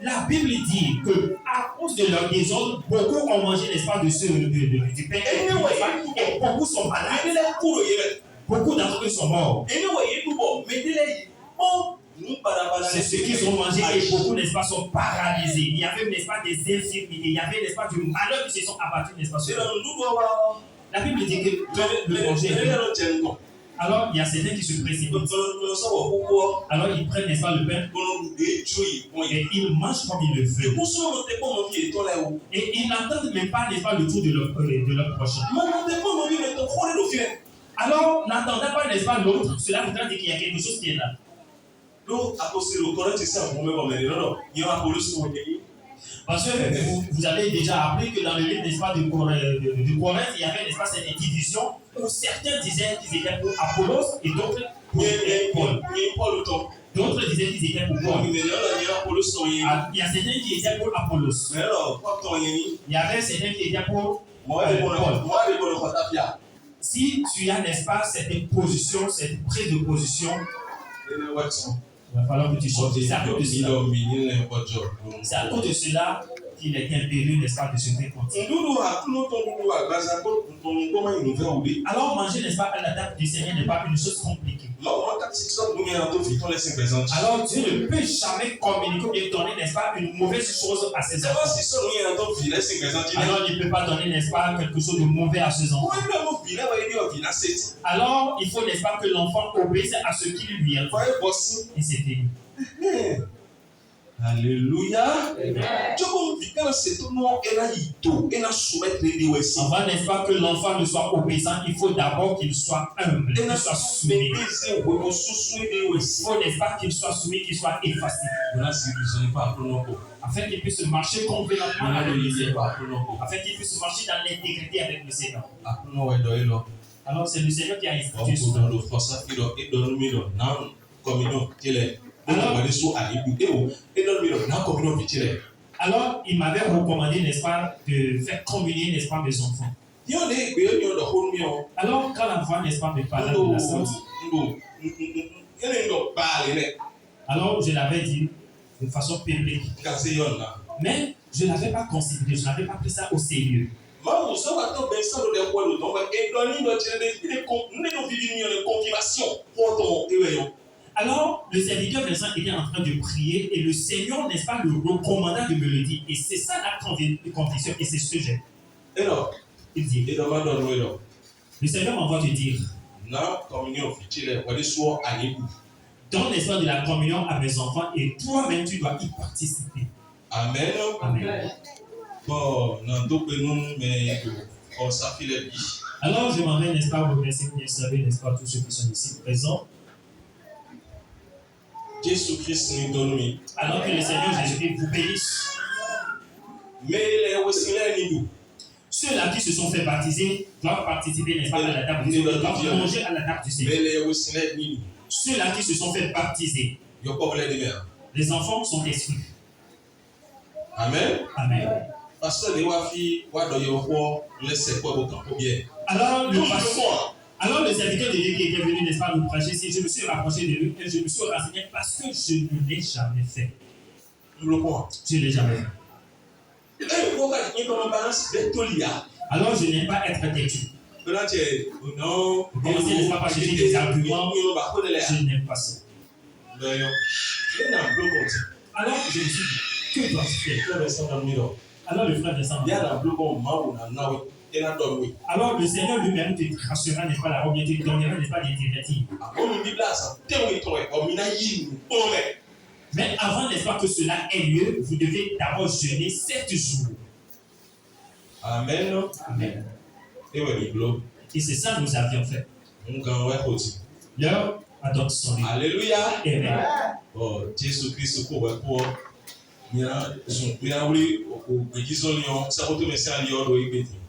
Speaker 2: La Bible dit que à cause de leur désordre, beaucoup ont mangé, n'est-ce pas, du pain et beaucoup sont malades. Beaucoup d'entre eux sont morts. C'est ceux qui sont mangés et beaucoup, n'est-ce pas, sont paralysés. Il y avait, n'est-ce pas, des infirmités. Il y avait, n'est-ce pas, du malheur qui se sont abattus, n'est-ce pas, sur eux. La Bible dit que le manger. Alors, il y a certains qui se précipitent. Alors, ils prennent, n'est-ce pas, le pain et ils mangent comme ils le veulent. Et ils n'attendent même pas, n'est-ce pas, le tour de leur prochain. Alors, n'attendez pas, n'est-ce pas, l'autre. Cela voudra dire qu'il y a quelque chose qui est là. Parce que vous avez déjà appris que dans le livre, n'est-ce pas, de Corinthe, il y avait, n'est-ce pas, cette division où certains disaient qu'ils étaient pour Apollos et d'autres pour Paul. D'autres disaient qu'ils étaient pour Paul. Il y a certains qui étaient pour Apollos. Il y avait certains qui étaient pour Paul. Si tu as, n'est-ce pas, cette position, cette prise de position, il va falloir que tu changes. C'est à cause de cela qu'il est impérieux, n'est-ce pas, de se faire continuer. Alors manger, n'est-ce pas, à la table du Seigneur n'est pas une chose compliquée. Alors Dieu ne peut jamais communiquer et donner, n'est-ce pas, une mauvaise chose à ses enfants. Alors il ne peut pas donner, n'est-ce pas, quelque chose de mauvais à ses enfants. Alors il faut, n'est-ce pas, que l'enfant obéisse à ce qui lui vient. Et c'est fini.
Speaker 1: Alléluia.
Speaker 2: Avant, n'est-ce pas, que l'enfant ne soit obéissant, il faut d'abord qu'il soit humble, qu'il soit soumis. Il faut, n'est-ce pas, qu'il soit soumis, qu'il soit effacé. Afin qu'il puisse marcher convenablement avec le Seigneur. Afin qu'il puisse marcher dans l'intégrité avec le Seigneur. Alors c'est le Seigneur qui a institué cela. Alors, il m'avait recommandé, n'est-ce pas, de faire communier, n'est-ce pas, mes enfants. Alors, quand l'enfant, n'est-ce pas, me parlait de la sorte, alors je l'avais dit de façon publique. Mais je ne l'avais pas considéré, je n'avais pas pris ça au sérieux. Alors, le serviteur Vincent était en train de prier et le Seigneur, n'est-ce pas, le recommanda de me le dire. Et c'est ça la conviction et c'est ce que j'ai. Il dit, le Seigneur m'envoie te dire, donne, n'est-ce pas, de la communion à mes enfants et toi-même tu dois y participer.
Speaker 1: Amen.
Speaker 2: Amen.
Speaker 1: Bon,
Speaker 2: alors, je m'en vais, n'est-ce pas, vous remercier, bien savez, n'est-ce pas, tous ceux qui sont ici présents. Alors que le Seigneur Jésus-Christ vous bénisse. Ceux-là qui se sont fait baptiser doivent participer, n'est-ce pas, à la table du Seigneur, doivent manger à la table du Seigneur. Ceux-là qui se sont fait baptiser, les enfants sont exclus.
Speaker 1: Amen.
Speaker 2: Amen. Alors le serviteur de Dieu qui était venu, n'est-ce pas, nous prêcher, je me suis rapproché de lui et je me suis renseigné parce que je ne l'ai jamais fait. Je ne l'ai jamais fait. Alors je n'aime pas être têtu. Commencer, n'est-ce pas, par chercher des arguments, je n'aime pas ça. Alors je me suis dit, que dois-je faire? Alors le frère Vincent,
Speaker 1: et la donne.
Speaker 2: Alors le Seigneur lui-même te tracera, n'est-ce pas, la robe, te donnera, n'est-ce pas, des directives. Mais avant, n'est-ce pas, que cela ait lieu, vous devez d'abord jeûner 7 jours.
Speaker 1: Amen.
Speaker 2: Amen. Et c'est ça que nous avions fait. L'heure a donc sonné.
Speaker 1: Alléluia.
Speaker 2: Amen.
Speaker 1: Oh, Jésus-Christ,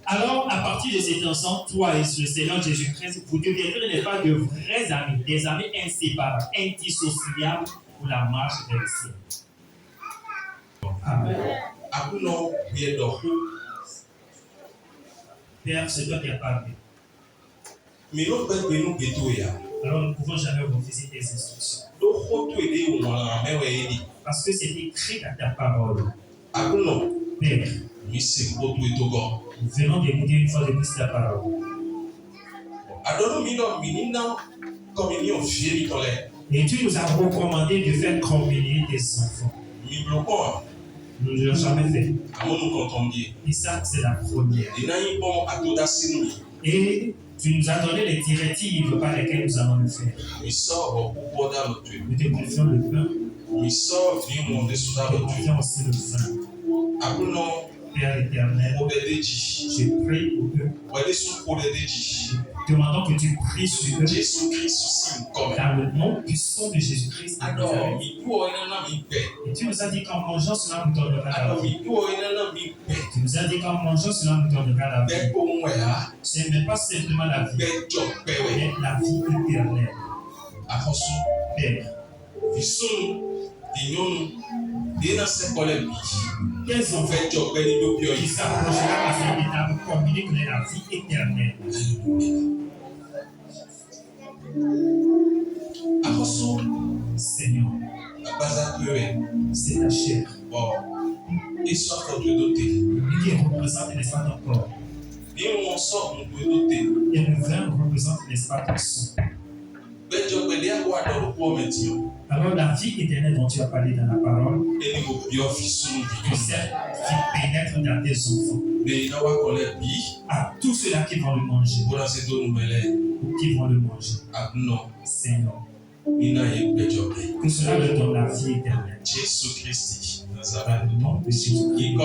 Speaker 2: alors, à partir de cet instant, toi et le Seigneur Jésus-Christ, vous deviendrez, n'est-ce pas, de vrais amis, des amis inséparables, indissociables pour la marche vers le ciel. Amen. Père, c'est toi qui as parlé. Alors, nous ne pouvons jamais refuser tes instructions. Parce que c'est écrit dans ta parole. Père, nous venons d'écouter une fois de plus ta parole. Et tu nous as recommandé de faire communier tes enfants. Nous ne l'avons jamais fait. Et ça, c'est la première. Et tu nous as donné les directives par lesquelles nous allons le faire. Nous te confions le pain. Nous te confions aussi le vin. Père éternel, je prie pour eux. Demandons que tu pries sur eux. Dans le nom puissant de Jésus-Christ. Et tu nous as dit qu'en mangeant cela nous donnera la vie. Tu nous as dit qu'en mangeant cela nous donnera la vie. Ce n'est pas simplement la vie, mais la vie éternelle. Père, quels enfants qui s'approchera à cette étape communique la vie éternelle. Seigneur, c'est la chair et qui représente l'espace de ton corps. Et le vin représente l'espace de ton sang. Alors la vie éternelle dont tu as parlé dans la parole, que cette vie pénètre dans tes enfants. À tous ceux-là qui vont le manger. Ou qui vont le manger. Seigneur, que cela leur donne la vie éternelle.
Speaker 1: Jésus-Christ,
Speaker 2: Dans le nom de Jésus-Christ.